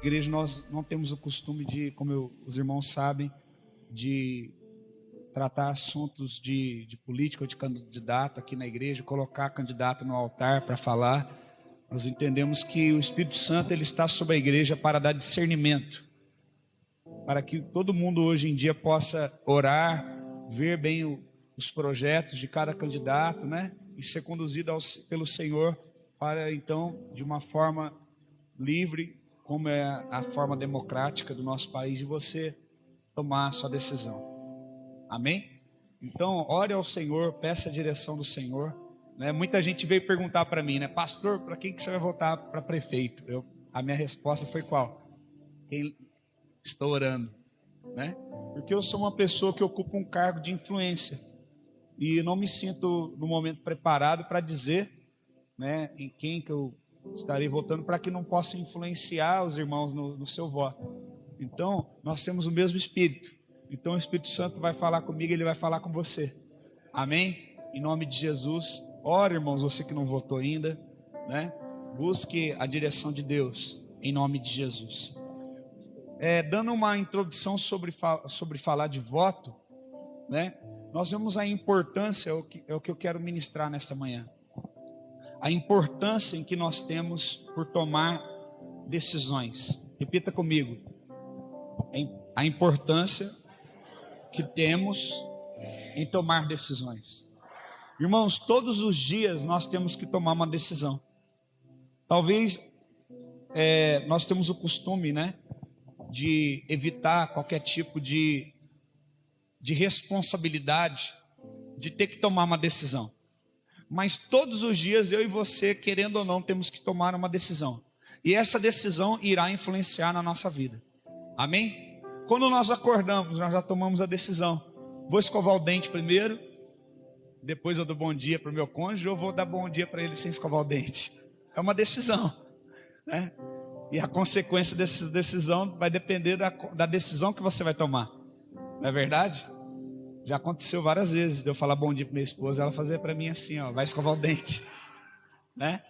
Igreja, nós não temos o costume de, os irmãos sabem, de tratar assuntos de política ou de candidato aqui na igreja, colocar candidato no altar para falar. Nós entendemos que o Espírito Santo ele está sobre a igreja para dar discernimento, para que todo mundo hoje em dia possa orar, ver bem os projetos de cada candidato, né? E ser conduzido pelo Senhor para então, de uma forma livre, como é a forma democrática do nosso país, e você tomar a sua decisão. Amém? Então, ore ao Senhor, peça a direção do Senhor, né? Muita gente veio perguntar para mim, né? Pastor, para quem que você vai votar para prefeito? A minha resposta foi qual? Quem estou orando, né? Porque eu sou uma pessoa que ocupa um cargo de influência e não me sinto no momento preparado para dizer, né, em quem que eu estarei votando, para que não possa influenciar os irmãos no seu voto. Então, nós temos o mesmo Espírito. Então, o Espírito Santo vai falar comigo, ele vai falar com você. Amém? Em nome de Jesus. Ora, irmãos, você que não votou ainda, né? Busque a direção de Deus, em nome de Jesus. Dando uma introdução sobre falar de voto, né? Nós vemos a importância, é o que eu quero ministrar nesta manhã. A importância em que nós temos por tomar decisões. Repita comigo. A importância que temos em tomar decisões. Irmãos, todos os dias nós temos que tomar uma decisão. Talvez nós temos o costume, né, de evitar qualquer tipo de responsabilidade, de ter que tomar uma decisão. Mas todos os dias eu e você, querendo ou não, temos que tomar uma decisão. E essa decisão irá influenciar na nossa vida. Amém? Quando nós acordamos, nós já tomamos a decisão. Vou escovar o dente primeiro, depois eu dou bom dia para o meu cônjuge, ou vou dar bom dia para ele sem escovar o dente. É uma decisão, né? E a consequência dessa decisão vai depender da decisão que você vai tomar. Não é verdade? Já aconteceu várias vezes de eu falar bom dia para minha esposa, ela fazer para mim assim, ó, vai escovar o dente, né?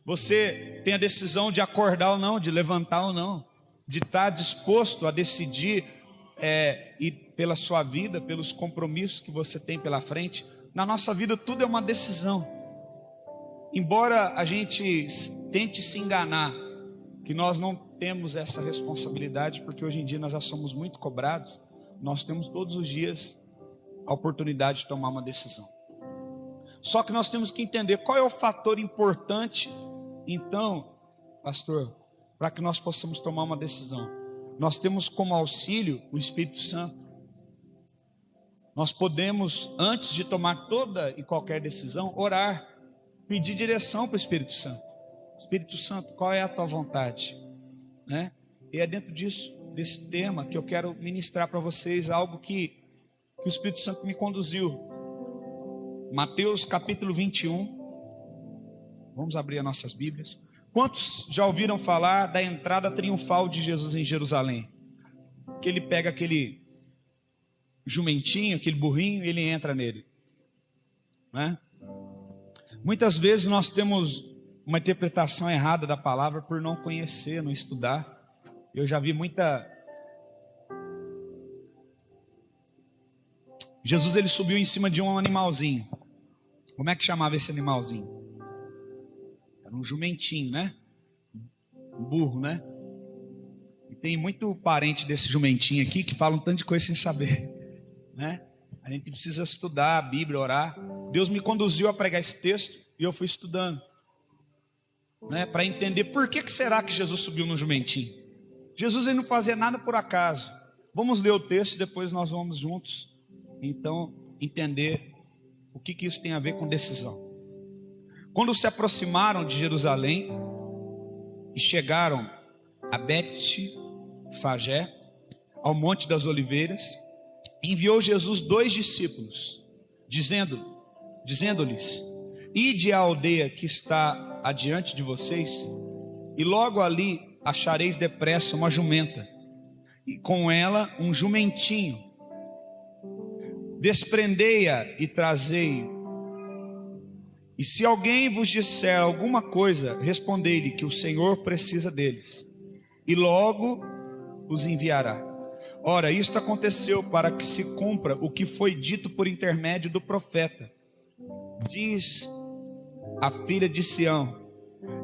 Você tem a decisão de acordar ou não, de levantar ou não, de estar disposto a decidir e pela sua vida, pelos compromissos que você tem pela frente. Na nossa vida tudo é uma decisão. Embora a gente tente se enganar que nós não temos essa responsabilidade, porque hoje em dia nós já somos muito cobrados, nós temos todos os dias a oportunidade de tomar uma decisão. Só que nós temos que entender qual é o fator importante, então, pastor, para que nós possamos tomar uma decisão. Nós temos como auxílio o Espírito Santo. Nós podemos, antes de tomar toda e qualquer decisão, orar, pedir direção para o Espírito Santo. Espírito Santo, qual é a tua vontade? Né? E é dentro desse tema que eu quero ministrar para vocês algo que o Espírito Santo me conduziu. Mateus capítulo 21. Vamos abrir as nossas Bíblias. Quantos já ouviram falar da entrada triunfal de Jesus em Jerusalém? Que ele pega aquele jumentinho, aquele burrinho, e ele entra nele, né? Muitas vezes nós temos uma interpretação errada da palavra por não conhecer, não estudar. Eu já vi muita... Jesus ele subiu em cima de um animalzinho. Como é que chamava esse animalzinho? Era um jumentinho, né? Um burro, né? E tem muito parente desse jumentinho aqui que fala um tanto de coisa sem saber, né? A gente precisa estudar a Bíblia, orar. Deus me conduziu a pregar esse texto e eu fui estudando, né? Para entender por que será que Jesus subiu no jumentinho. Jesus ele não fazia nada por acaso. Vamos ler o texto e depois nós vamos juntos, então, entender o que isso tem a ver com decisão. Quando se aproximaram de Jerusalém e chegaram a Betfagé, ao Monte das Oliveiras, enviou Jesus 2 discípulos, dizendo-lhes: ide à aldeia que está adiante de vocês, e logo ali achareis depressa uma jumenta, e com ela um jumentinho. Desprendei-a e trazei. E se alguém vos disser alguma coisa, respondei-lhe que o Senhor precisa deles, e logo os enviará. Ora, isto aconteceu para que se cumpra o que foi dito por intermédio do profeta. Diz a filha de Sião: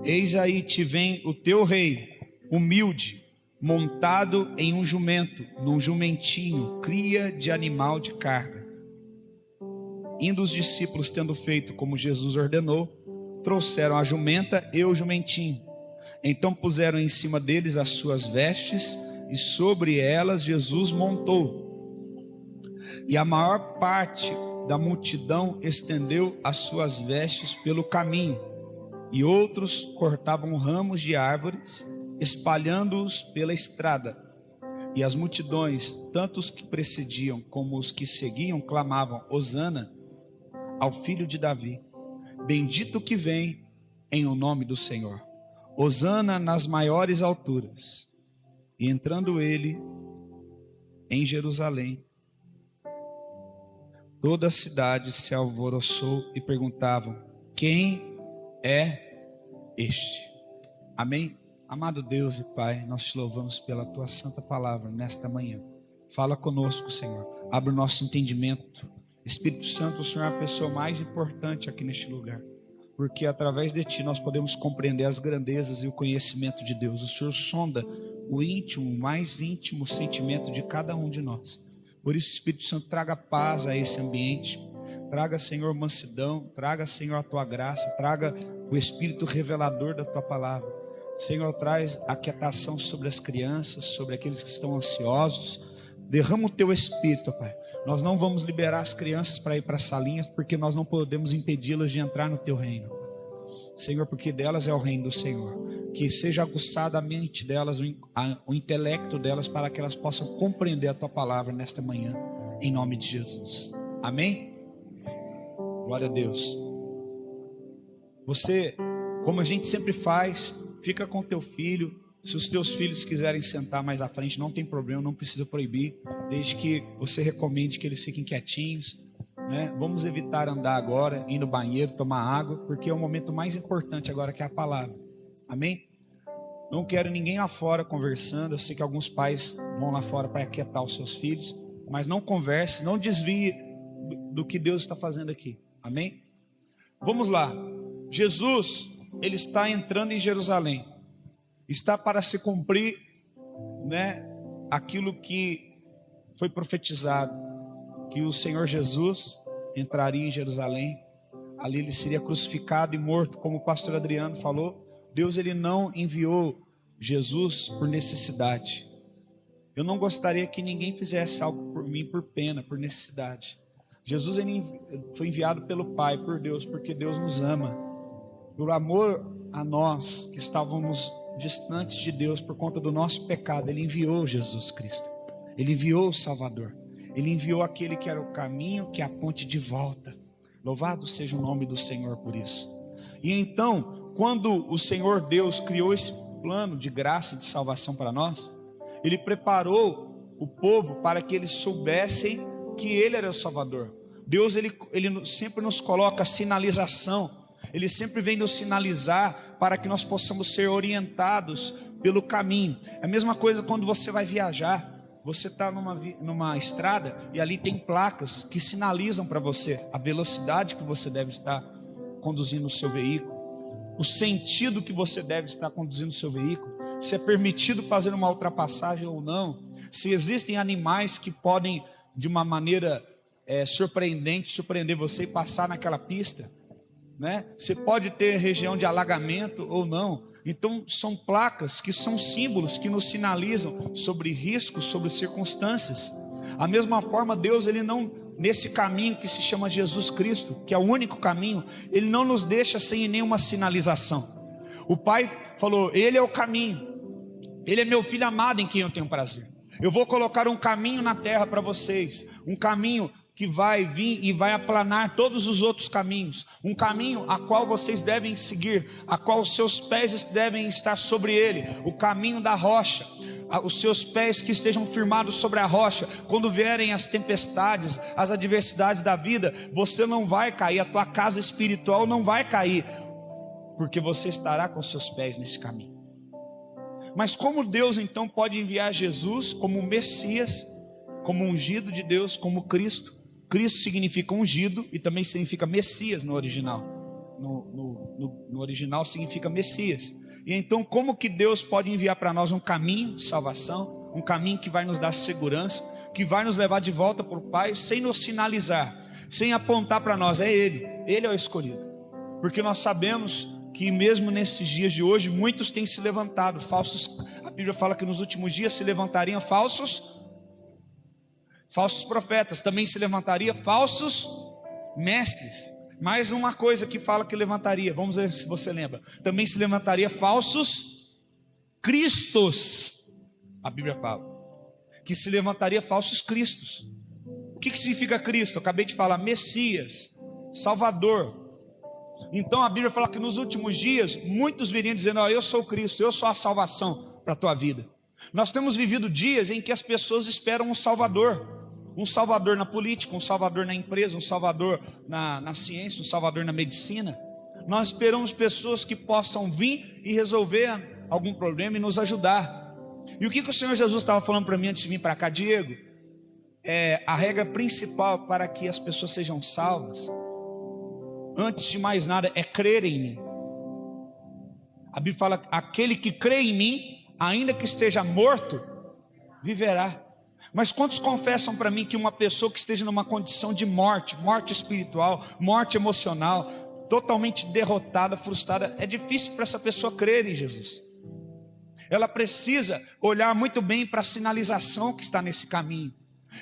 eis aí te vem o teu rei, humilde, montado em um jumento, num jumentinho, cria de animal de carga. Indo os discípulos, tendo feito como Jesus ordenou, trouxeram a jumenta e o jumentinho. Então puseram em cima deles as suas vestes, e sobre elas Jesus montou. E a maior parte da multidão estendeu as suas vestes pelo caminho, e outros cortavam ramos de árvores, espalhando-os pela estrada. E as multidões, tanto os que precediam como os que seguiam, clamavam: Hosana ao filho de Davi. Bendito que vem em o nome do Senhor. Hosana nas maiores alturas. E entrando ele em Jerusalém, toda a cidade se alvoroçou e perguntavam: quem é este? Amém? Amado Deus e Pai, nós te louvamos pela tua santa palavra nesta manhã. Fala conosco, Senhor. Abre o nosso entendimento. Espírito Santo, o Senhor é a pessoa mais importante aqui neste lugar, porque através de ti nós podemos compreender as grandezas e o conhecimento de Deus. O Senhor sonda o íntimo, o mais íntimo sentimento de cada um de nós. Por isso, Espírito Santo, traga paz a esse ambiente. Traga, Senhor, mansidão. Traga, Senhor, a tua graça. Traga o Espírito revelador da tua palavra. Senhor, traz aquietação sobre as crianças, sobre aqueles que estão ansiosos. Derrama o teu Espírito, Pai. Nós não vamos liberar as crianças para ir para as salinhas, porque nós não podemos impedi-las de entrar no teu reino, Senhor, porque delas é o reino do Senhor. Que seja aguçada a mente delas, o intelecto delas, para que elas possam compreender a tua palavra nesta manhã, em nome de Jesus. Amém? Glória a Deus. Você, como a gente sempre faz, fica com teu filho. Se os teus filhos quiserem sentar mais à frente, não tem problema, não precisa proibir, desde que você recomende que eles fiquem quietinhos, né? Vamos evitar andar agora, ir no banheiro, tomar água, porque é o momento mais importante agora, que é a palavra. Amém? Não quero ninguém lá fora conversando. Eu sei que alguns pais vão lá fora para aquietar os seus filhos, mas não converse, não desvie do que Deus está fazendo aqui. Amém? Vamos lá. Jesus, ele está entrando em Jerusalém. Está para se cumprir, né, aquilo que foi profetizado, que o Senhor Jesus entraria em Jerusalém. Ali ele seria crucificado e morto, como o pastor Adriano falou. Deus, ele não enviou Jesus por necessidade. Eu não gostaria que ninguém fizesse algo por mim por pena, por necessidade. Jesus, ele foi enviado pelo Pai, por Deus, porque Deus nos ama. Por amor a nós que estávamos distantes de Deus por conta do nosso pecado, ele enviou Jesus Cristo. Ele enviou o Salvador. Ele enviou aquele que era o caminho, que é a ponte de volta. Louvado seja o nome do Senhor por isso. E então, quando o Senhor Deus criou esse plano de graça e de salvação para nós, ele preparou o povo para que eles soubessem que ele era o Salvador. Deus, ele sempre nos coloca sinalização. Ele sempre vem nos sinalizar para que nós possamos ser orientados pelo caminho. É a mesma coisa quando você vai viajar. Você está numa estrada e ali tem placas que sinalizam para você a velocidade que você deve estar conduzindo o seu veículo, o sentido que você deve estar conduzindo o seu veículo, se é permitido fazer uma ultrapassagem ou não, se existem animais que podem, de uma maneira surpreendente, surpreender você e passar naquela pista, né? Você pode ter região de alagamento ou não. Então são placas que são símbolos que nos sinalizam sobre riscos, sobre circunstâncias. A mesma forma, Deus, ele não, nesse caminho que se chama Jesus Cristo, que é o único caminho, ele não nos deixa sem nenhuma sinalização. O Pai falou: ele é o caminho, ele é meu filho amado em quem eu tenho prazer. Eu vou colocar um caminho na terra para vocês, um caminho que vai vir e vai aplanar todos os outros caminhos, um caminho a qual vocês devem seguir, a qual os seus pés devem estar sobre ele, o caminho da rocha, os seus pés que estejam firmados sobre a rocha. Quando vierem as tempestades, as adversidades da vida, você não vai cair, a tua casa espiritual não vai cair, porque você estará com seus pés nesse caminho. Mas como Deus então pode enviar Jesus como Messias, como ungido de Deus, como Cristo? Cristo significa ungido e também significa Messias no original. No original significa Messias. E então como que Deus pode enviar para nós um caminho de salvação, um caminho que vai nos dar segurança, que vai nos levar de volta para o Pai, sem nos sinalizar, sem apontar para nós, é Ele é o escolhido. Porque nós sabemos que mesmo nesses dias de hoje, muitos têm se levantado, falsos. A Bíblia fala que nos últimos dias se levantariam falsos profetas, também se levantaria falsos mestres. Mais uma coisa que fala que levantaria, vamos ver se você lembra, também se levantaria falsos cristos. A Bíblia fala que se levantaria falsos cristos. O que significa Cristo? Eu acabei de falar, Messias, Salvador. Então a Bíblia fala que nos últimos dias muitos viriam dizendo: eu sou Cristo, eu sou a salvação para a tua vida. Nós temos vivido dias em que as pessoas esperam um Salvador na política, um Salvador na empresa, um Salvador na ciência, um Salvador na medicina. Nós esperamos pessoas que possam vir e resolver algum problema e nos ajudar. E o que o Senhor Jesus estava falando para mim antes de vir para cá, Diego? A regra principal para que as pessoas sejam salvas, antes de mais nada, é crer em mim. A Bíblia fala: aquele que crê em mim, ainda que esteja morto, viverá. Mas quantos confessam para mim que uma pessoa que esteja numa condição de morte espiritual, morte emocional, totalmente derrotada, frustrada, é difícil para essa pessoa crer em Jesus. Ela precisa olhar muito bem para a sinalização que está nesse caminho.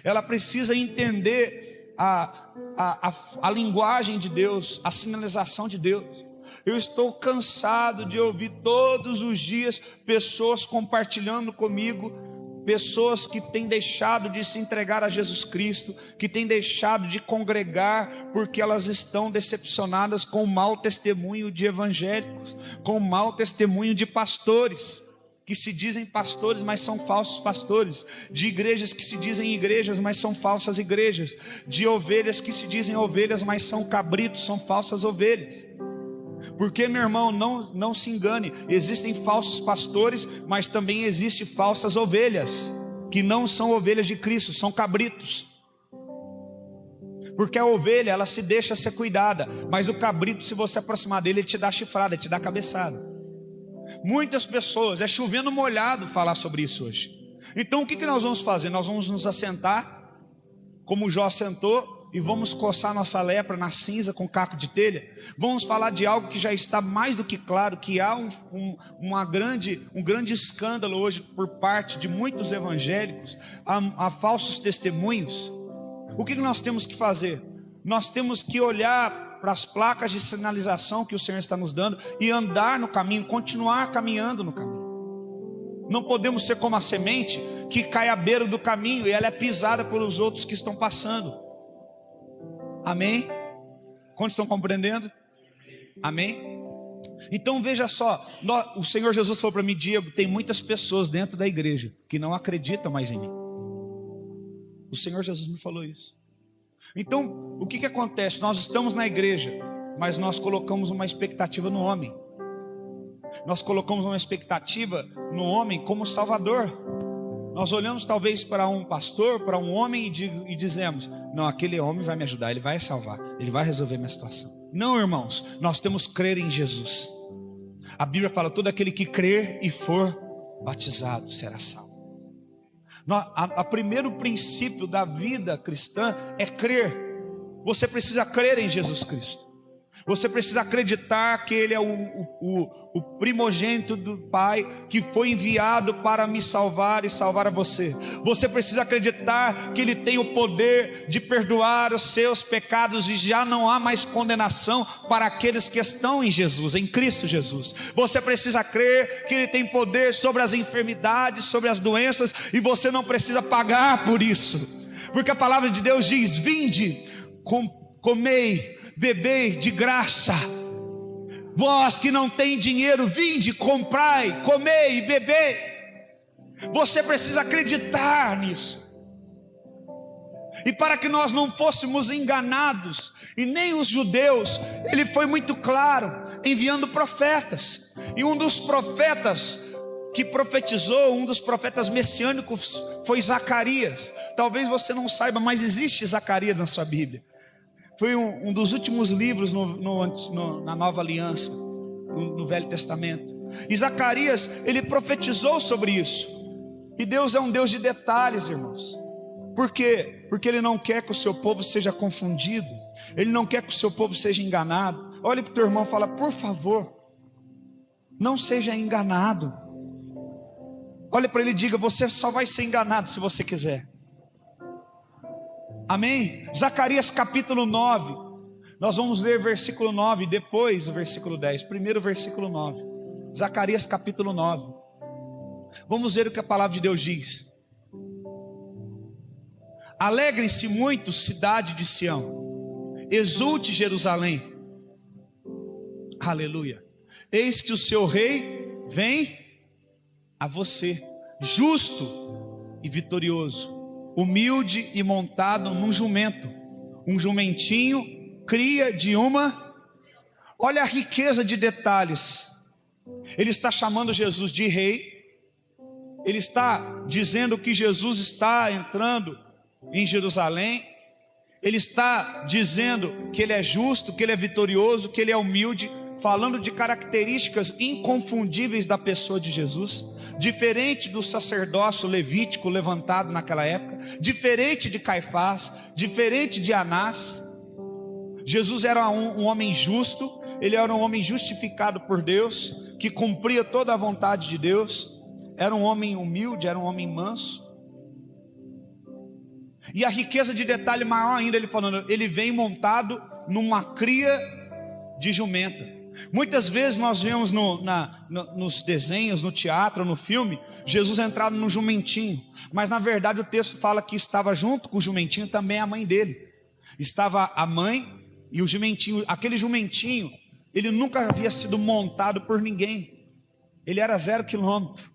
Ela precisa entender a linguagem de Deus, a sinalização de Deus. Eu estou cansado de ouvir todos os dias pessoas compartilhando comigo, pessoas que têm deixado de se entregar a Jesus Cristo, que têm deixado de congregar porque elas estão decepcionadas com o mau testemunho de evangélicos, com o mau testemunho de pastores que se dizem pastores, mas são falsos pastores, de igrejas que se dizem igrejas, mas são falsas igrejas, de ovelhas que se dizem ovelhas, mas são cabritos, são falsas ovelhas. Porque, meu irmão, não se engane, existem falsos pastores, mas também existem falsas ovelhas, que não são ovelhas de Cristo, são cabritos. Porque a ovelha, ela se deixa ser cuidada, mas o cabrito, se você aproximar dele, ele te dá chifrada, ele te dá cabeçada. Muitas pessoas, é chovendo molhado falar sobre isso hoje. Então o que nós vamos fazer? Nós vamos nos assentar, como Jó sentou, e vamos coçar nossa lepra na cinza com caco de telha. Vamos falar de algo que já está mais do que claro, que há um grande escândalo hoje por parte de muitos evangélicos, há falsos testemunhos. O que nós temos que fazer? Nós temos que olhar para as placas de sinalização que o Senhor está nos dando e andar no caminho, continuar caminhando no caminho. Não podemos ser como a semente que cai à beira do caminho e ela é pisada pelos outros que estão passando. Amém? Quantos estão compreendendo? Amém? Então veja só, o Senhor Jesus falou para mim: Diego, tem muitas pessoas dentro da igreja que não acreditam mais em mim. O Senhor Jesus me falou isso. Então, o que acontece? Nós estamos na igreja, mas nós colocamos uma expectativa no homem. Nós colocamos uma expectativa no homem como Salvador. Nós olhamos talvez para um pastor, para um homem e dizemos: não, aquele homem vai me ajudar, ele vai salvar, ele vai resolver minha situação. Não, irmãos, nós temos que crer em Jesus. A Bíblia fala: todo aquele que crer e for batizado será salvo. O primeiro princípio da vida cristã é crer. Você precisa crer em Jesus Cristo. Você precisa acreditar que Ele é o primogênito do Pai, que foi enviado para me salvar e salvar a você. Você precisa acreditar que Ele tem o poder de perdoar os seus pecados e já não há mais condenação para aqueles que estão em Jesus, em Cristo Jesus. Você precisa crer que Ele tem poder sobre as enfermidades, sobre as doenças, e você não precisa pagar por isso, porque a palavra de Deus diz: vinde, comei, bebei de graça. Vós que não tem dinheiro, vinde, comprai, comei e bebei. Você precisa acreditar nisso. E para que nós não fôssemos enganados, e nem os judeus, ele foi muito claro, enviando profetas. E um dos profetas que profetizou, um dos profetas messiânicos, foi Zacarias. Talvez você não saiba, mas existe Zacarias na sua Bíblia. Foi um dos últimos livros na Nova Aliança, no Velho Testamento. E Zacarias, ele profetizou sobre isso. E Deus é um Deus de detalhes, irmãos. Por quê? Porque Ele não quer que o seu povo seja confundido. Ele não quer que o seu povo seja enganado. Olhe para o teu irmão e fala: por favor, não seja enganado. Olhe para ele e diga: você só vai ser enganado se você quiser. Amém? Zacarias capítulo 9. Nós vamos ler versículo 9, depois o versículo 10. Primeiro o versículo 9. Zacarias capítulo 9. Vamos ver o que a palavra de Deus diz. Alegrem-se muito, cidade de Sião. Exulte, Jerusalém. Aleluia. Eis que o seu rei vem a você, justo e vitorioso, humilde e montado num jumento, um jumentinho, cria de uma. Olha a riqueza de detalhes. Ele está chamando Jesus de rei. Ele está dizendo que Jesus está entrando em Jerusalém. Ele está dizendo que Ele é justo, que Ele é vitorioso, que Ele é humilde, falando de características inconfundíveis da pessoa de Jesus, diferente do sacerdócio levítico levantado naquela época, diferente de Caifás, diferente de Anás. Jesus era um homem justo, Ele era um homem justificado por Deus, que cumpria toda a vontade de Deus, era um homem humilde, era um homem manso. E a riqueza de detalhe maior ainda, ele falando, ele vem montado numa cria de jumenta. Muitas vezes nós vemos nos desenhos, no teatro, no filme, Jesus entrado no jumentinho, mas na verdade o texto fala que estava junto com o jumentinho também a mãe dele. Estava a mãe e o jumentinho. Aquele jumentinho, ele nunca havia sido montado por ninguém, ele era 0 quilômetro.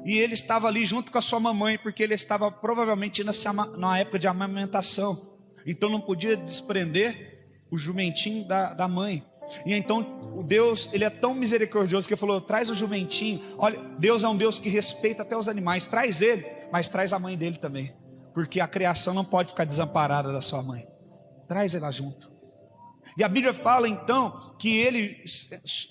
E ele estava ali junto com a sua mamãe, porque ele estava provavelmente na época de amamentação, então não podia desprender o jumentinho da mãe. E então o Deus, Ele é tão misericordioso que Ele falou: traz o jumentinho. Olha, Deus é um Deus que respeita até os animais. Traz ele, mas traz a mãe dele também, porque a criação não pode ficar desamparada da sua mãe. Traz ela junto. E a Bíblia fala então que ele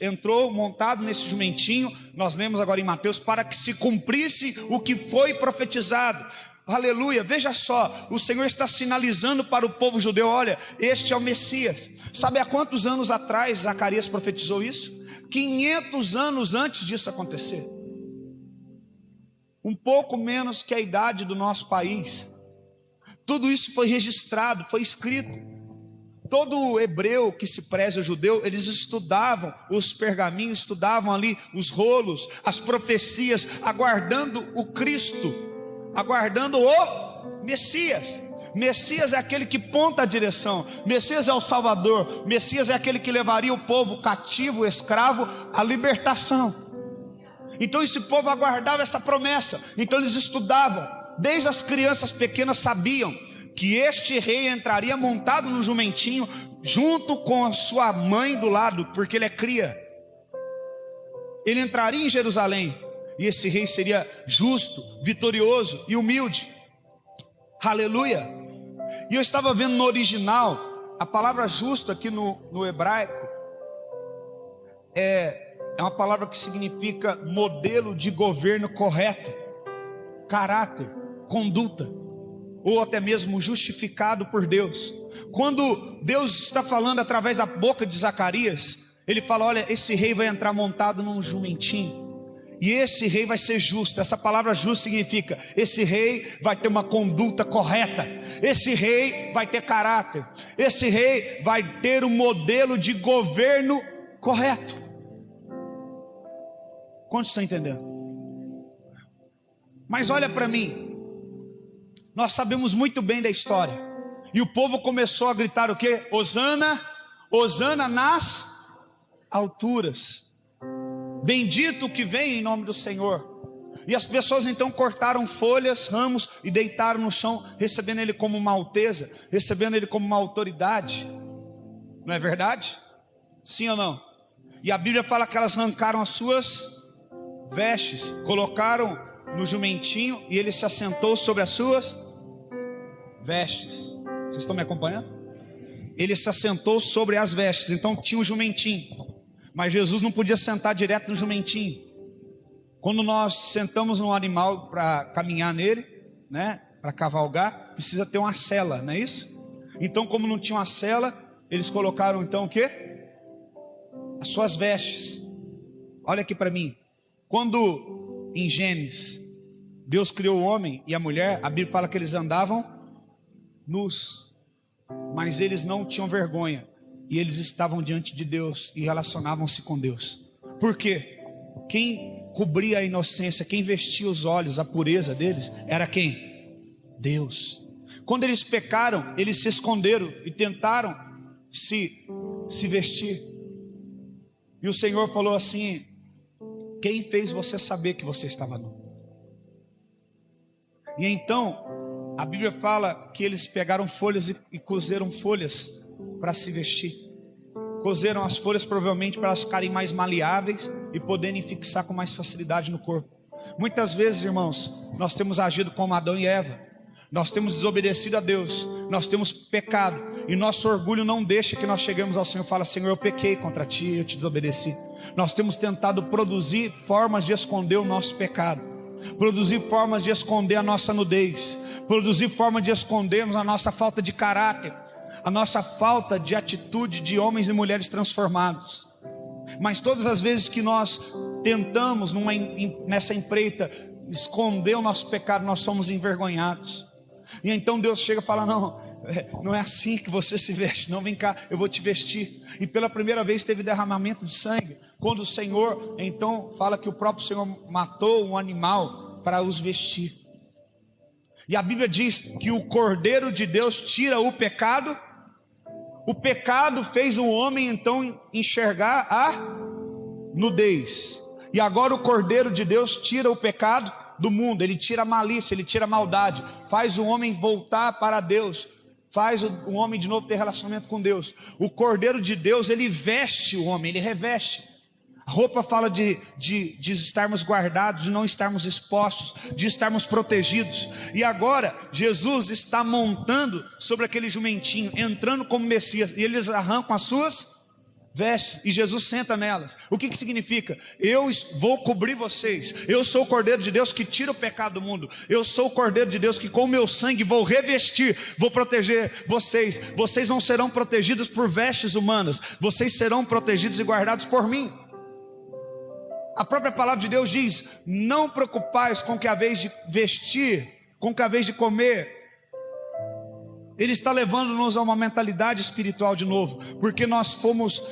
entrou montado nesse jumentinho. Nós lemos agora em Mateus, para que se cumprisse o que foi profetizado. Aleluia, veja só, o Senhor está sinalizando para o povo judeu: olha, este é o Messias. Sabe há quantos anos atrás Zacarias profetizou isso? 500 anos antes disso acontecer. Um pouco menos que a idade do nosso país. Tudo isso foi registrado, foi escrito. Todo hebreu que se preze judeu, eles estudavam os pergaminhos, estudavam ali os rolos, as profecias, aguardando o Cristo, aguardando o Messias. Messias é aquele que ponta a direção, Messias é o Salvador, Messias é aquele que levaria o povo cativo, escravo, à libertação. Então esse povo aguardava essa promessa, então eles estudavam, desde as crianças pequenas sabiam que este rei entraria montado no jumentinho, junto com a sua mãe do lado, porque ele é cria. Ele entraria em Jerusalém, e esse rei seria justo, vitorioso e humilde. Aleluia. E eu estava vendo no original, a palavra justo aqui no hebraico é uma palavra que significa modelo de governo correto, caráter, conduta, ou até mesmo justificado por Deus. Quando Deus está falando através da boca de Zacarias, ele fala: olha, esse rei vai entrar montado num jumentinho, e esse rei vai ser justo. Essa palavra justo significa: esse rei vai ter uma conduta correta, esse rei vai ter caráter, esse rei vai ter um modelo de governo correto. Quantos estão entendendo? Mas olha para mim, nós sabemos muito bem da história, e o povo começou a gritar o quê? Hosana, Hosana nas alturas, bendito o que vem em nome do Senhor. E as pessoas então cortaram folhas, ramos e deitaram no chão, recebendo ele como uma alteza, recebendo ele como uma autoridade. Não é verdade? Sim ou não? E a Bíblia fala que elas arrancaram as suas vestes, colocaram no jumentinho e ele se assentou sobre as suas vestes. Vocês estão me acompanhando? Ele se assentou sobre as vestes, então tinha um jumentinho, mas Jesus não podia sentar direto no jumentinho. Quando nós sentamos num animal para caminhar nele, né, para cavalgar, precisa ter uma sela, não é isso? Então, como não tinha uma sela, eles colocaram então o quê? As suas vestes. Olha aqui para mim. Quando em Gênesis Deus criou o homem e a mulher, a Bíblia fala que eles andavam nus, mas eles não tinham vergonha, e eles estavam diante de Deus e relacionavam-se com Deus. Por quê? Quem cobria a inocência, quem vestia os olhos, a pureza deles, era quem? Deus. Quando eles pecaram, eles se esconderam e tentaram se vestir, e o Senhor falou assim: quem fez você saber que você estava nu? E então a Bíblia fala que eles pegaram folhas e cozeram folhas para se vestir. Cozeram as folhas provavelmente para elas ficarem mais maleáveis e poderem fixar com mais facilidade no corpo. Muitas vezes, irmãos, nós temos agido como Adão e Eva. Nós temos desobedecido a Deus, nós temos pecado, e nosso orgulho não deixa que nós cheguemos ao Senhor e fala: Senhor, eu pequei contra ti, eu te desobedeci. Nós temos tentado produzir formas de esconder o nosso pecado, produzir formas de esconder a nossa nudez, produzir formas de escondermos a nossa falta de caráter, a nossa falta de atitude de homens e mulheres transformados. Mas todas as vezes que nós tentamos nessa empreita esconder o nosso pecado, nós somos envergonhados. E então Deus chega e fala: não é assim que você se veste, não, vem cá, eu vou te vestir. E pela primeira vez teve derramamento de sangue, quando o Senhor então fala que o próprio Senhor matou um animal para os vestir. E a Bíblia diz que o Cordeiro de Deus tira o pecado. O pecado fez o homem então enxergar a nudez, e agora o Cordeiro de Deus tira o pecado do mundo, ele tira a malícia, ele tira a maldade, faz o homem voltar para Deus, faz o homem de novo ter relacionamento com Deus. O Cordeiro de Deus, ele veste o homem, ele reveste. A roupa fala de estarmos guardados, de não estarmos expostos, de estarmos protegidos. E agora Jesus está montando sobre aquele jumentinho, entrando como Messias, e eles arrancam as suas vestes, e Jesus senta nelas. O que significa? Eu vou cobrir vocês. Eu sou o Cordeiro de Deus que tira o pecado do mundo. Eu sou o Cordeiro de Deus que com o meu sangue vou revestir, vou proteger vocês. Vocês não serão protegidos por vestes humanas, vocês serão protegidos e guardados por mim. A própria palavra de Deus diz: não preocupais com o que haveis de vestir, com o que haveis de comer. Ele está levando-nos a uma mentalidade espiritual de novo, porque nós fomos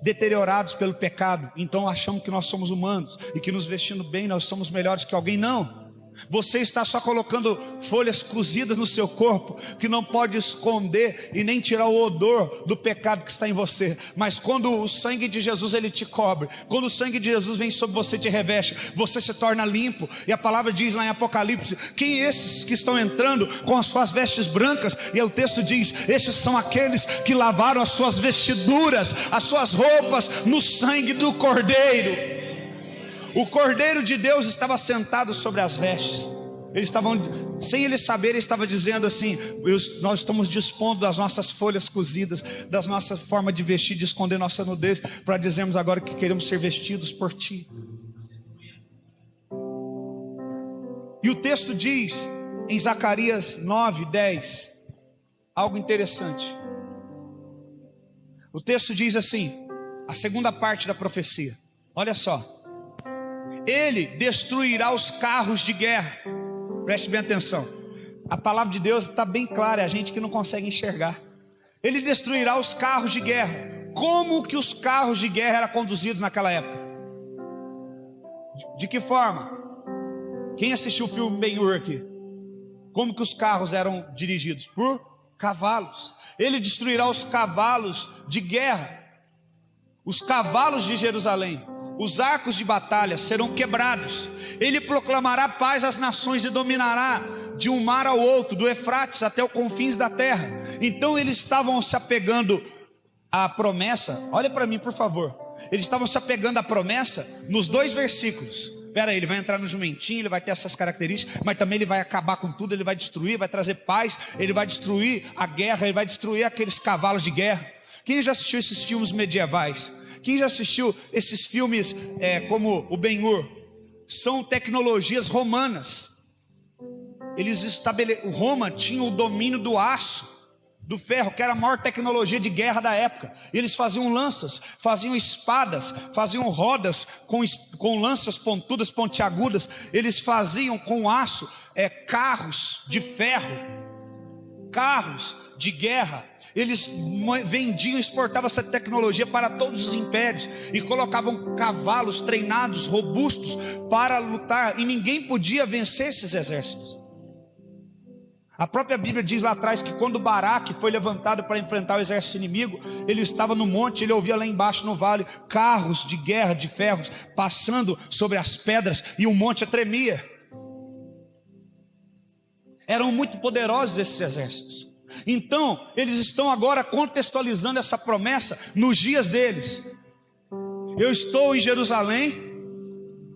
deteriorados pelo pecado, então achamos que nós somos humanos, e que nos vestindo bem nós somos melhores que alguém. Não, você está só colocando folhas cozidas no seu corpo, que não pode esconder e nem tirar o odor do pecado que está em você. Mas quando o sangue de Jesus ele te cobre, quando o sangue de Jesus vem sobre você, te reveste, você se torna limpo. E a palavra diz lá em Apocalipse: quem esses que estão entrando com as suas vestes brancas? E o texto diz: estes são aqueles que lavaram as suas vestiduras, as suas roupas no sangue do Cordeiro. O Cordeiro de Deus estava sentado sobre as vestes. Eles estavam, sem eles saberem, ele estava dizendo assim: nós estamos dispondo das nossas folhas cozidas, da nossa forma de vestir, de esconder nossa nudez, para dizermos agora que queremos ser vestidos por ti. E o texto diz em Zacarias 9:10 algo interessante. O texto diz assim, a segunda parte da profecia. Olha só: ele destruirá os carros de guerra. Preste bem atenção, a palavra de Deus está bem clara, é a gente que não consegue enxergar. Ele destruirá os carros de guerra. Como que os carros de guerra eram conduzidos naquela época? De que forma? Quem assistiu o filme Ben-Hur aqui? Como que os carros eram dirigidos? Por cavalos. Ele destruirá os cavalos de guerra, os cavalos de Jerusalém. Os arcos de batalha serão quebrados. Ele proclamará paz às nações e dominará de um mar ao outro, do Eufrates até os confins da terra. Então eles estavam se apegando à promessa. Olha para mim, por favor. Eles estavam se apegando à promessa nos 2 versículos. Espera aí, ele vai entrar no jumentinho, ele vai ter essas características, mas também ele vai acabar com tudo, ele vai destruir, vai trazer paz, ele vai destruir a guerra, ele vai destruir aqueles cavalos de guerra. Quem já assistiu esses filmes medievais? Quem já assistiu esses filmes como o Ben-Hur? São tecnologias romanas. Roma tinha o domínio do aço, do ferro, que era a maior tecnologia de guerra da época. Eles faziam lanças, faziam espadas, faziam rodas com lanças pontudas, pontiagudas. Eles faziam com aço carros de ferro, carros de guerra. Eles vendiam, exportavam essa tecnologia para todos os impérios e colocavam cavalos treinados, robustos para lutar, e ninguém podia vencer esses exércitos. A própria Bíblia diz lá atrás que quando Baraque foi levantado para enfrentar o exército inimigo, ele estava no monte, ele ouvia lá embaixo no vale carros de guerra, de ferros, passando sobre as pedras, e o monte tremia. Eram muito poderosos esses exércitos. Então, eles estão agora contextualizando essa promessa nos dias deles. Eu estou em Jerusalém,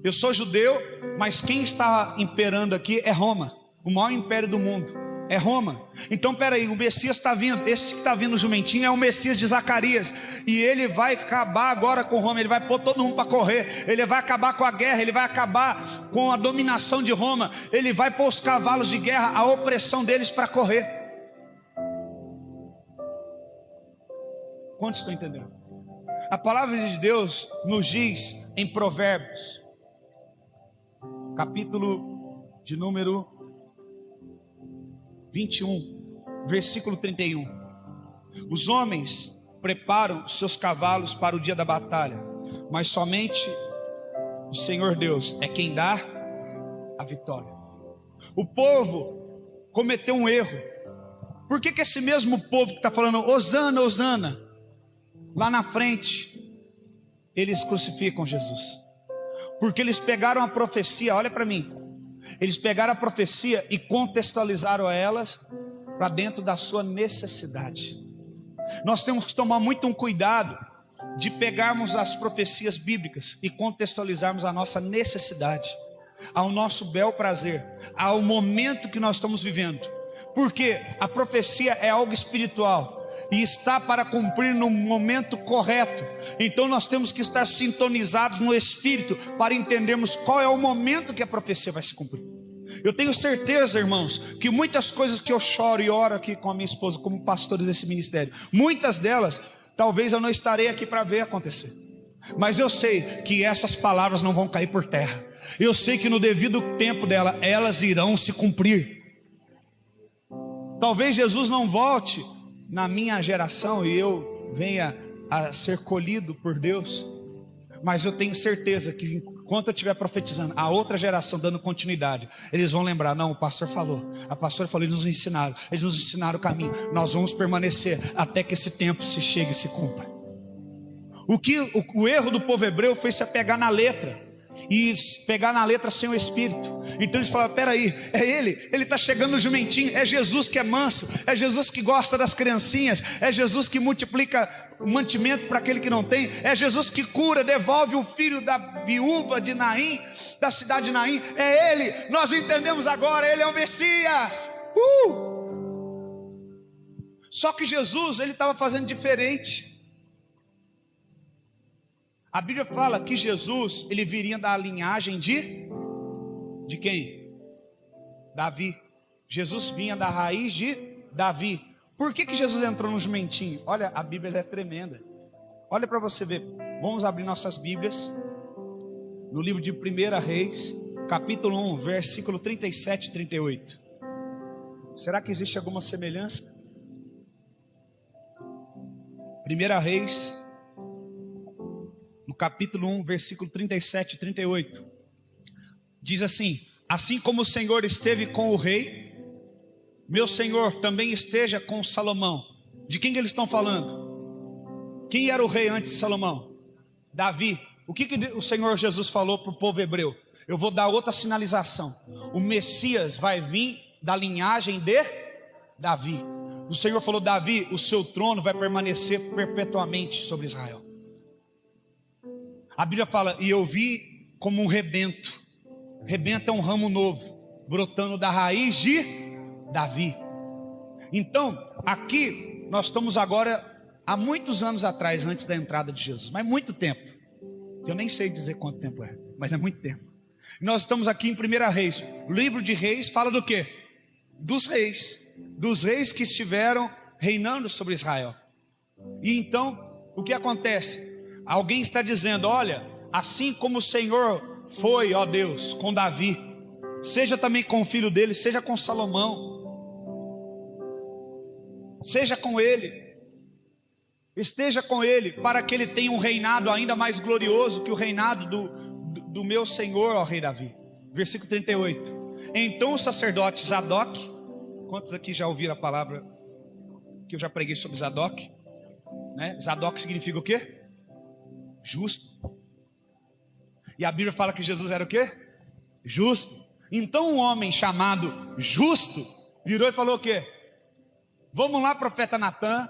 eu sou judeu, mas quem está imperando aqui é Roma, o maior império do mundo. É Roma. Então peraí, o Messias está vindo. Esse que está vindo no jumentinho é o Messias de Zacarias. E ele vai acabar agora com Roma. Ele vai pôr todo mundo para correr. Ele vai acabar com a guerra. Ele vai acabar com a dominação de Roma. Ele vai pôr os cavalos de guerra, a opressão deles, para correr. Quantos estão entendendo? A palavra de Deus nos diz em Provérbios, capítulo de número 21, versículo 31. Os homens preparam seus cavalos para o dia da batalha, mas somente o Senhor Deus é quem dá a vitória. O povo cometeu um erro. Por que esse mesmo povo que está falando Hosana, Hosana, lá na frente, eles crucificam Jesus? Porque eles pegaram a profecia, olha para mim, eles pegaram a profecia e contextualizaram elas para dentro da sua necessidade. Nós temos que tomar muito um cuidado de pegarmos as profecias bíblicas e contextualizarmos a nossa necessidade, ao nosso bel prazer, ao momento que nós estamos vivendo. Porque a profecia é algo espiritual e está para cumprir no momento correto. Então nós temos que estar sintonizados no Espírito para entendermos qual é o momento que a profecia vai se cumprir. Eu tenho certeza, irmãos, que muitas coisas que eu choro e oro aqui com a minha esposa, como pastores desse ministério, muitas delas, talvez eu não estarei aqui para ver acontecer. Mas eu sei que essas palavras não vão cair por terra. Eu sei que no devido tempo dela, elas irão se cumprir. Talvez Jesus não volte na minha geração e eu venha a ser colhido por Deus, mas eu tenho certeza que enquanto eu estiver profetizando, a outra geração dando continuidade, eles vão lembrar, não, o pastor falou, a pastora falou, eles nos ensinaram o caminho, nós vamos permanecer até que esse tempo se chegue e se cumpra. O erro do povo hebreu foi se apegar na letra, e pegar na letra sem o Espírito. Então eles falaram, peraí, é ele está chegando no jumentinho, é Jesus que é manso, é Jesus que gosta das criancinhas, é Jesus que multiplica o mantimento para aquele que não tem, é Jesus que cura, devolve o filho da viúva de Naim, da cidade de Naim, é ele, nós entendemos agora, ele é o Messias. Só que Jesus, ele estava fazendo diferente. A Bíblia fala que Jesus, ele viria da linhagem de quem? Davi. Jesus vinha da raiz de Davi. Por que Jesus entrou no jumentinho? Olha, a Bíblia é tremenda. Olha para você ver. Vamos abrir nossas Bíblias no livro de 1 Reis, capítulo 1, versículo 37 e 38. Será que existe alguma semelhança? 1 Reis, no capítulo 1, versículo 37 e 38, diz assim: assim como o Senhor esteve com o rei, meu Senhor também esteja com Salomão. De quem que eles estão falando? Quem era o rei antes de Salomão? Davi. O que o Senhor Jesus falou para o povo hebreu? Eu vou dar outra sinalização. O Messias vai vir da linhagem de Davi. O Senhor falou, Davi, o seu trono vai permanecer perpetuamente sobre Israel. A Bíblia fala, e eu vi como um rebento. Rebento é um ramo novo, brotando da raiz de Davi. Então, aqui nós estamos agora, há muitos anos atrás, antes da entrada de Jesus, mas muito tempo. Eu nem sei dizer quanto tempo é, mas é muito tempo. Nós estamos aqui em 1 Reis. O livro de Reis fala do quê? Dos reis que estiveram reinando sobre Israel. E então, o que acontece? Alguém está dizendo, olha, assim como o Senhor foi, ó Deus, com Davi, seja também com o filho dele, seja com Salomão, seja com ele, esteja com ele, para que ele tenha um reinado ainda mais glorioso que o reinado do meu Senhor, ó rei Davi. Versículo 38. Então o sacerdote Zadok, quantos aqui já ouviram a palavra que eu já preguei sobre Zadok? Né? Zadok significa o quê? Justo. E a Bíblia fala que Jesus era o quê? Justo. Então um homem chamado Justo virou e falou o quê? Vamos lá, profeta Natã,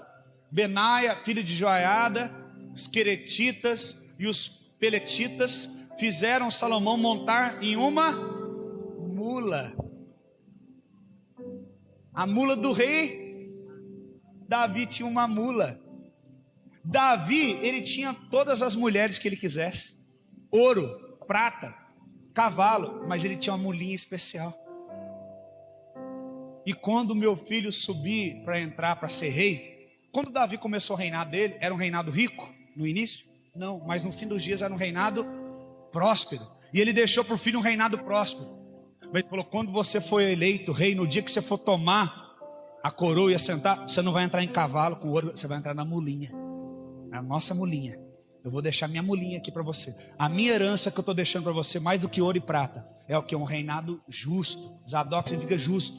Benaia, filho de Joiada, os queretitas e os peletitas fizeram Salomão montar em uma mula. A mula do rei Davi tinha uma mula. Davi, ele tinha todas as mulheres que ele quisesse, ouro, prata, cavalo, mas ele tinha uma mulinha especial. E quando meu filho subir para entrar para ser rei, quando Davi começou o reinado dele, era um reinado rico no início? Não, mas no fim dos dias era um reinado próspero. E ele deixou para o filho um reinado próspero. Mas ele falou, quando você for eleito rei, no dia que você for tomar a coroa e assentar, você não vai entrar em cavalo com ouro, você vai entrar na mulinha. A nossa mulinha. Eu vou deixar minha mulinha aqui para você. A minha herança que eu estou deixando para você, mais do que ouro e prata, é o que? Um reinado justo. Zadok significa justo.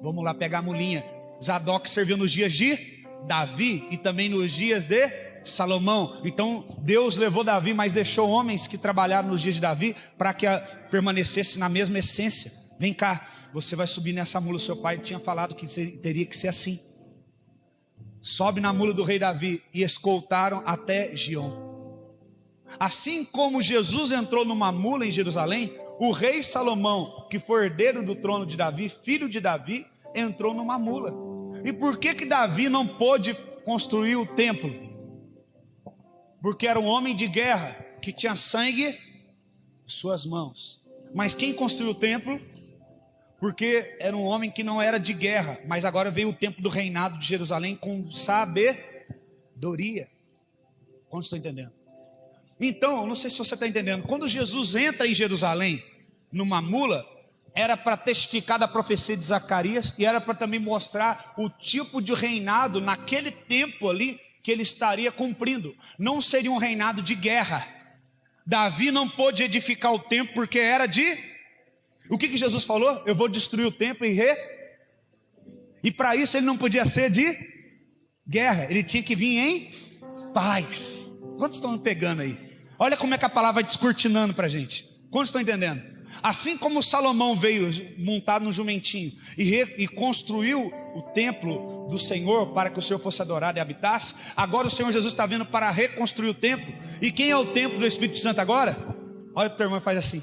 Vamos lá pegar a mulinha. Zadok serviu nos dias de Davi e também nos dias de Salomão. Então Deus levou Davi, mas deixou homens que trabalharam nos dias de Davi para que permanecesse na mesma essência. Vem cá, você vai subir nessa mula. Seu pai tinha falado que teria que ser assim. Sobe na mula do rei Davi e escoltaram até Gion. Assim como Jesus entrou numa mula em Jerusalém, o rei Salomão, que foi herdeiro do trono de Davi, filho de Davi, entrou numa mula. E por que Davi não pôde construir o templo? Porque era um homem de guerra, que tinha sangue em suas mãos. Mas quem construiu o templo? Porque era um homem que não era de guerra, mas agora veio o tempo do reinado de Jerusalém com sabedoria. Quantos estão entendendo? Então, não sei se você está entendendo, quando Jesus entra em Jerusalém, numa mula, era para testificar da profecia de Zacarias, e era para também mostrar o tipo de reinado naquele tempo ali, que ele estaria cumprindo. Não seria um reinado de guerra. Davi não pôde edificar o templo, porque era de... O que Jesus falou? Eu vou destruir o templo e para isso ele não podia ser de guerra, ele tinha que vir em paz. Quantos estão me pegando aí? Olha como é que a palavra vai descortinando para a gente. Quantos estão entendendo? Assim como Salomão veio montado no jumentinho e construiu o templo do Senhor para que o Senhor fosse adorado e habitasse, agora o Senhor Jesus está vindo para reconstruir o templo. E quem é o templo do Espírito Santo agora? Olha para o teu irmão e faz assim.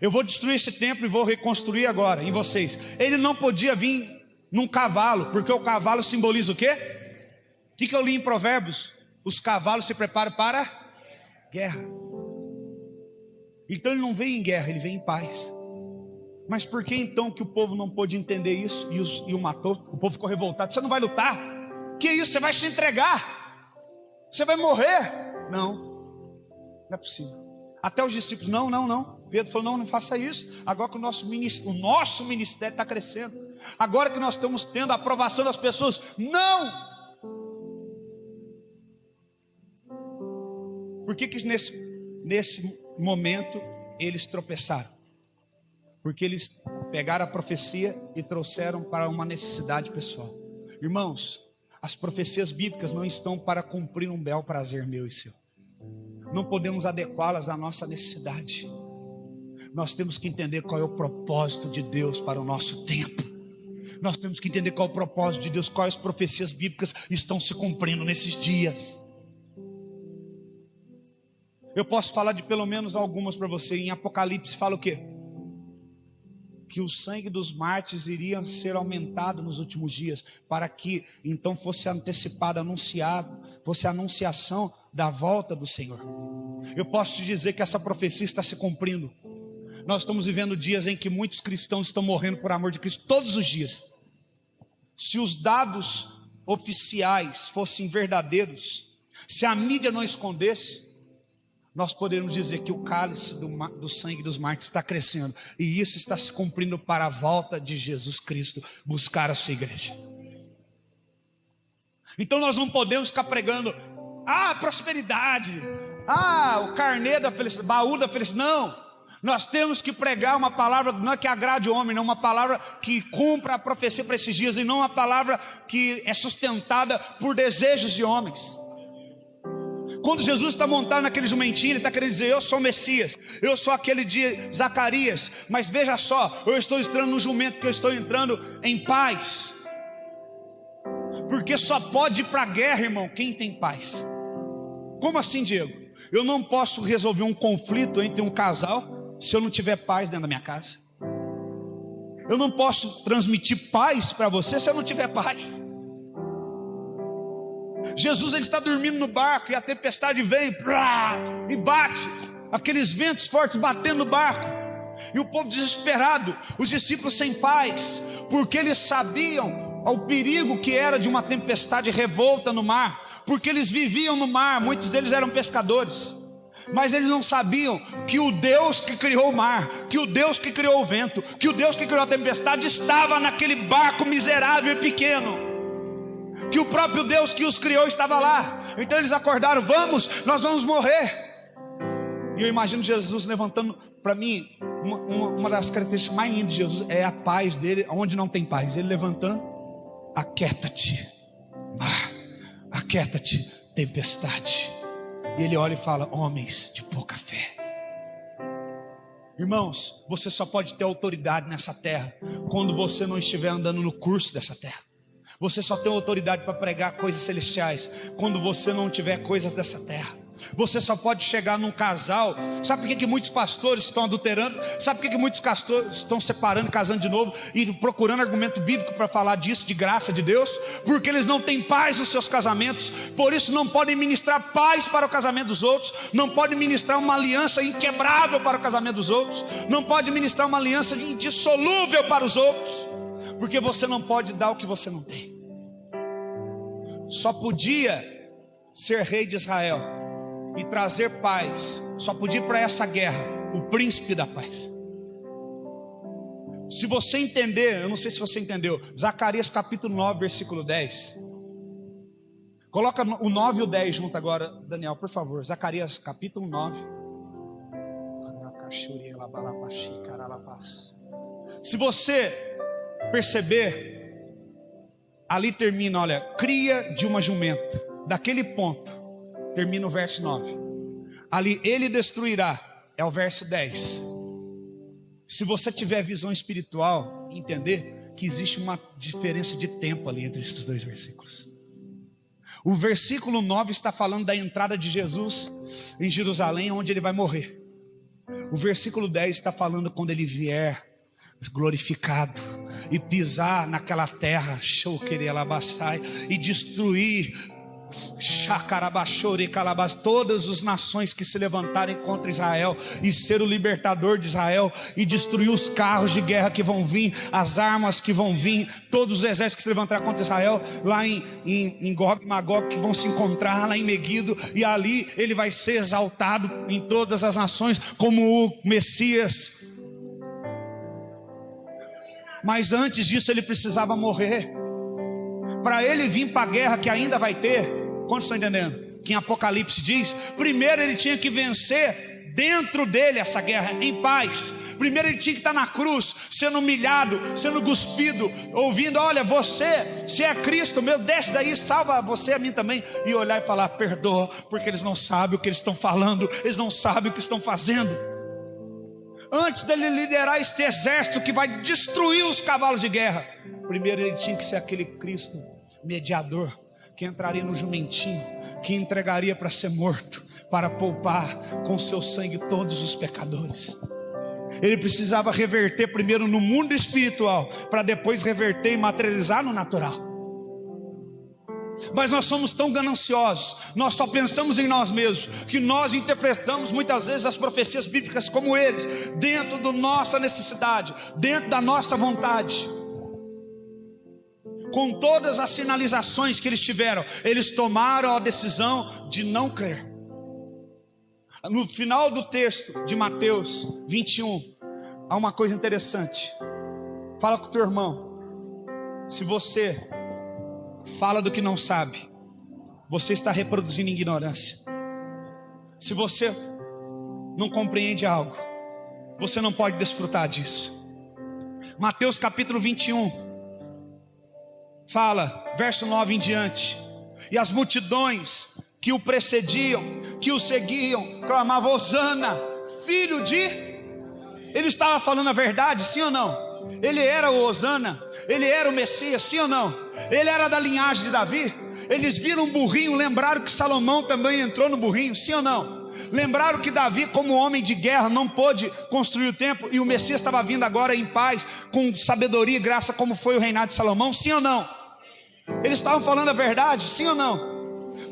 Eu vou destruir esse templo e vou reconstruir agora em vocês. Ele não podia vir num cavalo, porque o cavalo simboliza o quê? O que eu li em Provérbios? Os cavalos se preparam para guerra. Então ele não veio em guerra, ele veio em paz. Mas por que então que o povo não pôde entender isso e o matou? O povo ficou revoltado. Você não vai lutar? Que isso? Você vai se entregar? Você vai morrer? Não é possível. Até os discípulos, não. Pedro falou, não faça isso. Agora que o nosso ministério está crescendo, agora que nós estamos tendo a aprovação das pessoas, não. Por que nesse momento eles tropeçaram? Porque eles pegaram a profecia e trouxeram para uma necessidade pessoal. Irmãos, as profecias bíblicas não estão para cumprir um bel prazer meu e seu. Não podemos adequá-las à nossa necessidade. Nós temos que entender qual é o propósito de Deus para o nosso tempo. Nós temos que entender qual é o propósito de Deus, quais profecias bíblicas estão se cumprindo nesses dias. Eu posso falar de pelo menos algumas para você. Em Apocalipse fala o quê? Que o sangue dos mártires iria ser aumentado nos últimos dias, para que então fosse antecipado, anunciado, fosse a anunciação da volta do Senhor. Eu posso te dizer que essa profecia está se cumprindo. Nós estamos vivendo dias em que muitos cristãos estão morrendo por amor de Cristo, todos os dias. Se os dados oficiais fossem verdadeiros, se a mídia não escondesse, nós poderíamos dizer que o cálice do sangue dos mártires está crescendo, e isso está se cumprindo para a volta de Jesus Cristo buscar a sua igreja. Então nós não podemos ficar pregando prosperidade, o carnê da felicidade, baú da felicidade. Não, nós temos que pregar uma palavra, não é que agrade o homem, não, uma palavra que cumpra a profecia para esses dias, e não uma palavra que é sustentada por desejos de homens. Quando Jesus está montado naquele jumentinho, ele está querendo dizer: eu sou o Messias, eu sou aquele de Zacarias. Mas veja só, eu estou entrando no jumento porque eu estou entrando em paz. Porque só pode ir para a guerra, irmão, quem tem paz. Como assim, Diego? Eu não posso resolver um conflito entre um casal se eu não tiver paz dentro da minha casa. Eu não posso transmitir paz para você se eu não tiver paz. Jesus, ele está dormindo no barco e a tempestade vem e bate, aqueles ventos fortes batendo no barco, e o povo desesperado, os discípulos sem paz, porque eles sabiam o perigo que era de uma tempestade revolta no mar, porque eles viviam no mar, muitos deles eram pescadores, mas eles não sabiam que o Deus que criou o mar, que o Deus que criou o vento, que o Deus que criou a tempestade estava naquele barco miserável e pequeno, que o próprio Deus que os criou estava lá. Então eles acordaram: nós vamos morrer. E eu imagino Jesus levantando. Para mim, uma das características mais lindas de Jesus é a paz dele, onde não tem paz. Ele levantando: aquieta-te, mar, aquieta-te, tempestade. E ele olha e fala: homens de pouca fé. Irmãos, você só pode ter autoridade nessa terra quando você não estiver andando no curso dessa terra. Você só tem autoridade para pregar coisas celestiais quando você não tiver coisas dessa terra. Você só pode chegar num casal. Sabe por que muitos pastores estão adulterando? Sabe por que muitos pastores estão separando, casando de novo e procurando argumento bíblico para falar disso, de graça de Deus? Porque eles não têm paz nos seus casamentos. Por isso não podem ministrar paz para o casamento dos outros. Não podem ministrar uma aliança inquebrável para o casamento dos outros. Não podem ministrar uma aliança indissolúvel para os outros. Porque você não pode dar o que você não tem. Só podia ser rei de Israel e trazer paz, só podia ir para essa guerra o príncipe da paz. Se você entender, eu não sei se você entendeu, Zacarias capítulo 9, versículo 10. Coloca o 9 e o 10 junto agora, Daniel, por favor. Zacarias capítulo 9. Se você perceber, ali termina, olha, cria de uma jumenta. Daquele ponto termina o verso 9. Ali, ele destruirá, é o verso 10. Se você tiver visão espiritual, entender que existe uma diferença de tempo ali entre esses dois versículos. O versículo 9 está falando da entrada de Jesus em Jerusalém, onde ele vai morrer. O versículo 10 está falando quando ele vier glorificado e pisar naquela terra, e destruir todas as nações que se levantarem contra Israel, e ser o libertador de Israel, e destruir os carros de guerra que vão vir, as armas que vão vir, todos os exércitos que se levantarem contra Israel, lá em Gog e Magog, que vão se encontrar lá em Meguido, e ali ele vai ser exaltado em todas as nações como o Messias. Mas antes disso ele precisava morrer. Para ele vir para a guerra que ainda vai ter, quantos estão entendendo? Que em Apocalipse diz, primeiro ele tinha que vencer dentro dele essa guerra em paz. Primeiro ele tinha que estar na cruz, sendo humilhado, sendo cuspido, ouvindo: olha, você, se é Cristo, meu, desce daí, salva você, a mim também. E olhar e falar: perdoa, porque eles não sabem o que eles estão falando, eles não sabem o que estão fazendo. Antes dele liderar este exército que vai destruir os cavalos de guerra, primeiro ele tinha que ser aquele Cristo mediador, que entraria no jumentinho, que entregaria para ser morto, para poupar com seu sangue todos os pecadores. Ele precisava reverter primeiro no mundo espiritual, para depois reverter e materializar no natural. Mas nós somos tão gananciosos, nós só pensamos em nós mesmos, que nós interpretamos muitas vezes as profecias bíblicas como eles, dentro da nossa necessidade, dentro da nossa vontade. Com todas as sinalizações que eles tiveram, eles tomaram a decisão de não crer. No final do texto de Mateus 21, há uma coisa interessante. Fala com o teu irmão. Se você fala do que não sabe, você está reproduzindo ignorância. Se você não compreende algo, você não pode desfrutar disso. Mateus capítulo 21 fala, verso 9 em diante: e as multidões que o precediam, que o seguiam, clamavam: Hosana, filho de... Ele estava falando a verdade, sim ou não? Ele era o Hosana, ele era o Messias, sim ou não? Ele era da linhagem de Davi. Eles viram um burrinho, lembraram que Salomão também entrou no burrinho, sim ou não? Lembraram que Davi, como homem de guerra, não pôde construir o templo, e o Messias estava vindo agora em paz, com sabedoria e graça, como foi o reinado de Salomão, sim ou não? Eles estavam falando a verdade, sim ou não?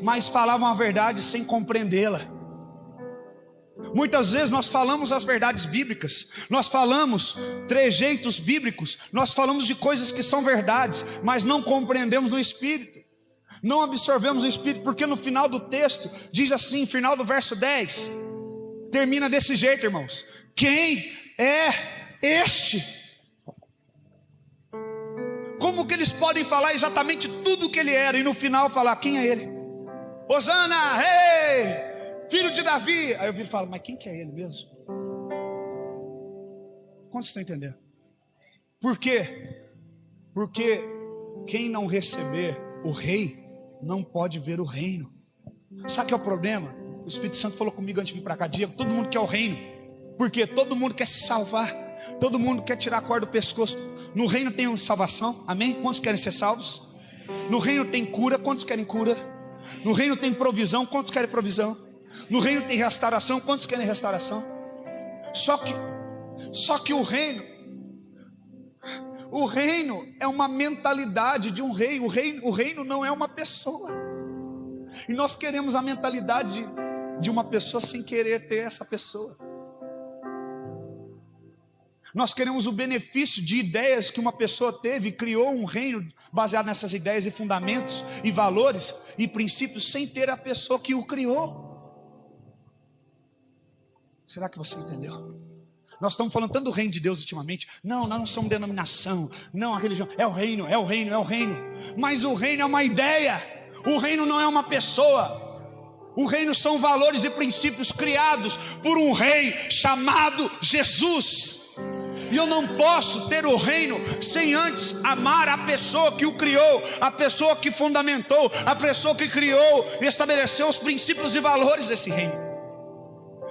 Mas falavam a verdade sem compreendê-la. Muitas vezes nós falamos as verdades bíblicas, nós falamos trejeitos bíblicos, nós falamos de coisas que são verdades, mas não compreendemos no Espírito, não absorvemos o Espírito, porque no final do texto, diz assim, final do verso 10, termina desse jeito, irmãos: quem é este? Como que eles podem falar exatamente tudo o que ele era, e no final falar, quem é ele? Hosana, ei! Filho de Davi. Aí eu viro e falo, mas quem que é ele mesmo? Quantos estão entendendo? Por quê? Porque quem não receber o rei não pode ver o reino. Sabe o que é o problema? O Espírito Santo falou comigo antes de vir para cá, Diego, todo mundo quer o reino. Porque todo mundo quer se salvar, todo mundo quer tirar a corda do pescoço. No reino tem salvação, amém? Quantos querem ser salvos? No reino tem cura, quantos querem cura? No reino tem provisão, quantos querem provisão? No reino tem restauração, quantos querem restauração? Só que o reino é uma mentalidade de um rei. O reino não é uma pessoa. E nós queremos a mentalidade de uma pessoa sem querer ter essa pessoa. Nós queremos o benefício de ideias que uma pessoa teve e criou um reino baseado nessas ideias e fundamentos e valores e princípios sem ter a pessoa que o criou. Será que você entendeu? Nós estamos falando tanto do reino de Deus ultimamente. Não, nós não somos denominação. Não, a religião. É o reino, é o reino, é o reino. Mas o reino é uma ideia. O reino não é uma pessoa. O reino são valores e princípios criados por um rei chamado Jesus. E eu não posso ter o reino sem antes amar a pessoa que o criou, a pessoa que fundamentou, a pessoa que criou e estabeleceu os princípios e valores desse reino.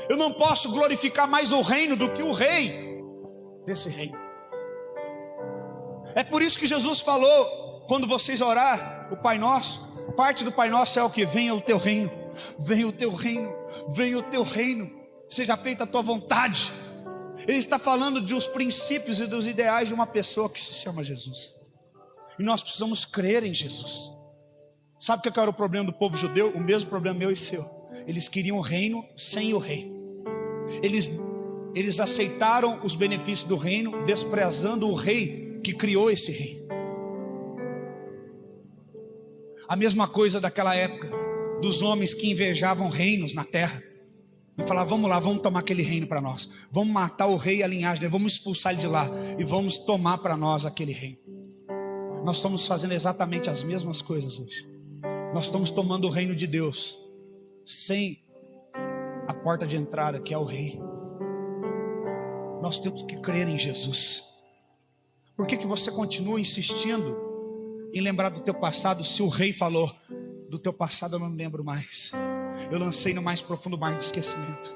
Eu não posso glorificar mais o reino do que o rei desse reino. É por isso que Jesus falou, quando vocês orar o Pai Nosso, parte do Pai Nosso é o que? Venha o teu reino, venha o teu reino, venha o teu reino, seja feita a tua vontade. Ele está falando dos princípios e dos ideais de uma pessoa que se chama Jesus. E nós precisamos crer em Jesus. Sabe o que era o problema do povo judeu? O mesmo problema meu e seu. Eles queriam o reino sem o rei. Eles aceitaram os benefícios do reino, desprezando o rei que criou esse rei. A mesma coisa daquela época, dos homens que invejavam reinos na terra e falavam, vamos lá, vamos tomar aquele reino para nós, vamos matar o rei e a linhagem dele, vamos expulsar ele de lá e vamos tomar para nós aquele reino. Nós estamos fazendo exatamente as mesmas coisas hoje. Nós estamos tomando o reino de Deus sem a porta de entrada, que é o rei. Nós temos que crer em Jesus. Por que você continua insistindo em lembrar do teu passado, se o rei falou, do teu passado eu não me lembro mais, eu lancei no mais profundo mar de esquecimento?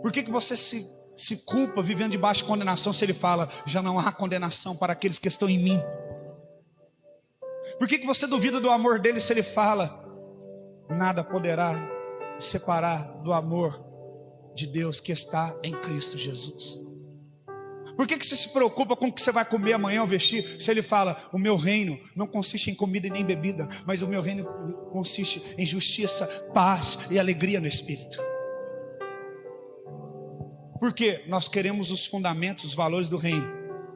Por que você se culpa vivendo debaixo de condenação, se ele fala, já não há condenação para aqueles que estão em mim? Por que você duvida do amor dele, se ele fala, nada poderá separar do amor de Deus que está em Cristo Jesus? Por que você se preocupa com o que você vai comer amanhã ou vestir? Se ele fala, o meu reino não consiste em comida e nem bebida, mas o meu reino consiste em justiça, paz e alegria no Espírito. Porque nós queremos os fundamentos, os valores do reino,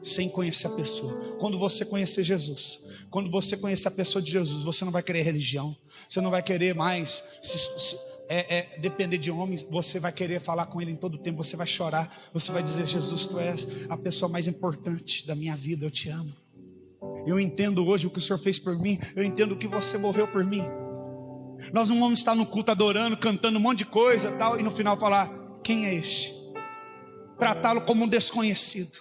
sem conhecer a pessoa. Quando você conhecer Jesus, quando você conhecer a pessoa de Jesus, você não vai querer religião, você não vai querer mais depender de homens, você vai querer falar com ele em todo o tempo, você vai chorar, você vai dizer, Jesus, tu és a pessoa mais importante da minha vida, eu te amo. Eu entendo hoje o que o Senhor fez por mim, eu entendo que você morreu por mim. Nós não vamos estar no culto adorando, cantando um monte de coisa tal, e no final falar, quem é este? Tratá-lo como um desconhecido.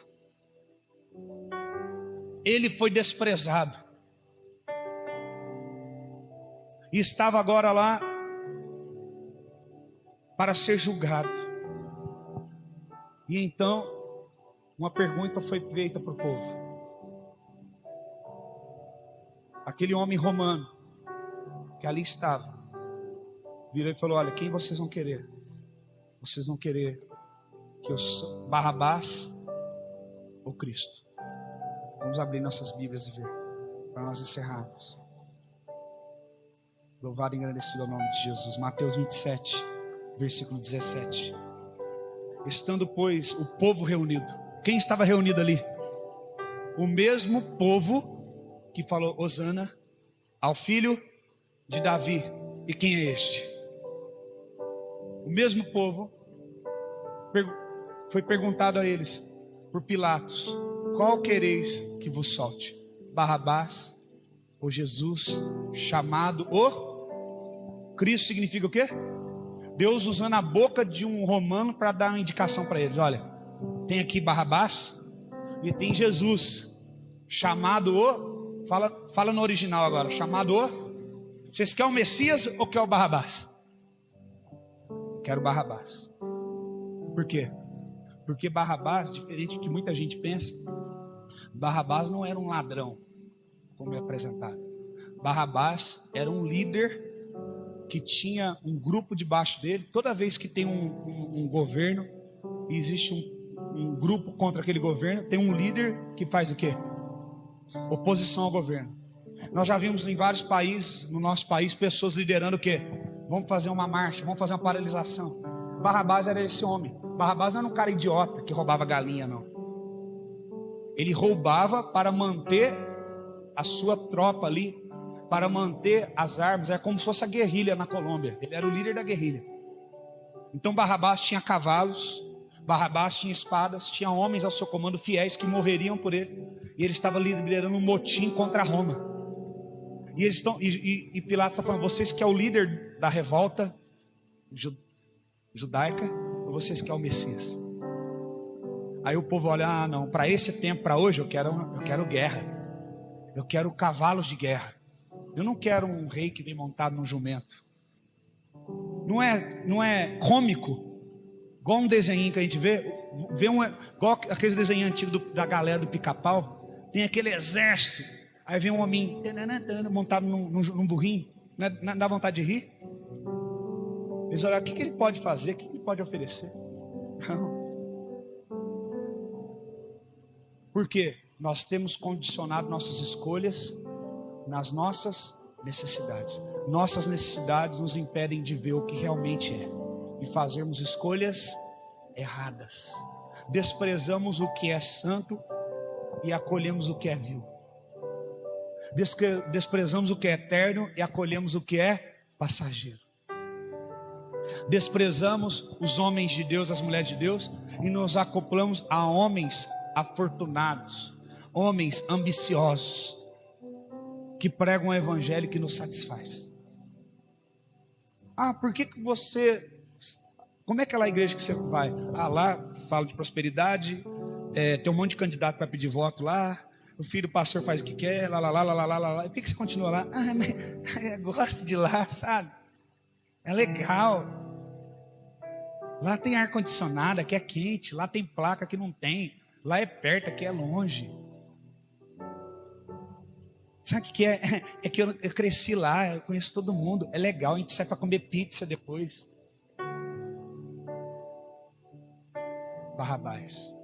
Ele foi desprezado e estava agora lá para ser julgado. E então uma pergunta foi feita para o povo. Aquele homem romano que ali estava virou e falou, olha, quem vocês vão querer? Vocês vão querer que eu sou Barrabás ou Cristo? Vamos abrir nossas Bíblias e ver, para nós encerrarmos. Louvado e engrandecido ao nome de Jesus. Mateus 27, versículo 17. Estando, pois, o povo reunido. Quem estava reunido ali? O mesmo povo que falou Hosana ao filho de Davi. E quem é este? O mesmo povo foi perguntado a eles por Pilatos, qual quereis que vos solte? Barrabás ou Jesus, chamado o Cristo? Significa o quê? Deus usando a boca de um romano para dar uma indicação para eles. Olha, tem aqui Barrabás e tem Jesus, chamado o, fala no original agora, chamado o, vocês querem o Messias ou querem o Barrabás? Quero o Barrabás. Por quê? Porque Barrabás, diferente do que muita gente pensa, Barrabás não era um ladrão, como é apresentado. Barrabás era um líder que tinha um grupo debaixo dele. Toda vez que tem um governo e existe um grupo contra aquele governo, tem um líder que faz o quê? Oposição ao governo. Nós já vimos em vários países, no nosso país, pessoas liderando o quê? Vamos fazer uma marcha, vamos fazer uma paralisação. Barrabás era esse homem. Barrabás não era um cara idiota que roubava galinha, não. Ele roubava para manter a sua tropa ali, para manter as armas. É como se fosse a guerrilha na Colômbia. Ele era o líder da guerrilha. Então Barrabás tinha cavalos, Barrabás tinha espadas, tinha homens ao seu comando fiéis que morreriam por ele. E ele estava liderando um motim contra Roma. E eles estão, e Pilatos está falando, vocês que é o líder da revolta judaica, ou vocês que é o Messias? Aí o povo olha, ah não, para esse tempo, para hoje, eu quero guerra. Eu quero cavalos de guerra. Eu não quero um rei que vem montado num jumento. Não é cômico, igual um desenho que a gente vê igual aqueles desenhos antigos da galera do Pica-Pau. Tem aquele exército, aí vem um homem montado num burrinho. Não dá vontade de rir? Eles olham, o que ele pode fazer, o que ele pode oferecer? Não. Por quê? Nós temos condicionado nossas escolhas nas nossas necessidades. Nossas necessidades nos impedem de ver o que realmente é e fazermos escolhas erradas. Desprezamos o que é santo e acolhemos o que é vil. Desprezamos o que é eterno e acolhemos o que é passageiro. Desprezamos os homens de Deus, as mulheres de Deus, e nos acoplamos a homens afortunados, homens ambiciosos, que pregam um evangelho que nos satisfaz. Ah, por que você... Como é aquela igreja que você vai? Ah, lá fala de prosperidade, tem um monte de candidato para pedir voto lá, o filho do pastor faz o que quer, lá. E por que você continua lá? Ah, mas eu gosto de lá, sabe? É legal. Lá tem ar-condicionado, aqui é quente, lá tem placa que não tem, lá é perto, aqui é longe. Sabe o que é? É que eu cresci lá, eu conheço todo mundo. É legal, a gente sai para comer pizza depois. Barrabás.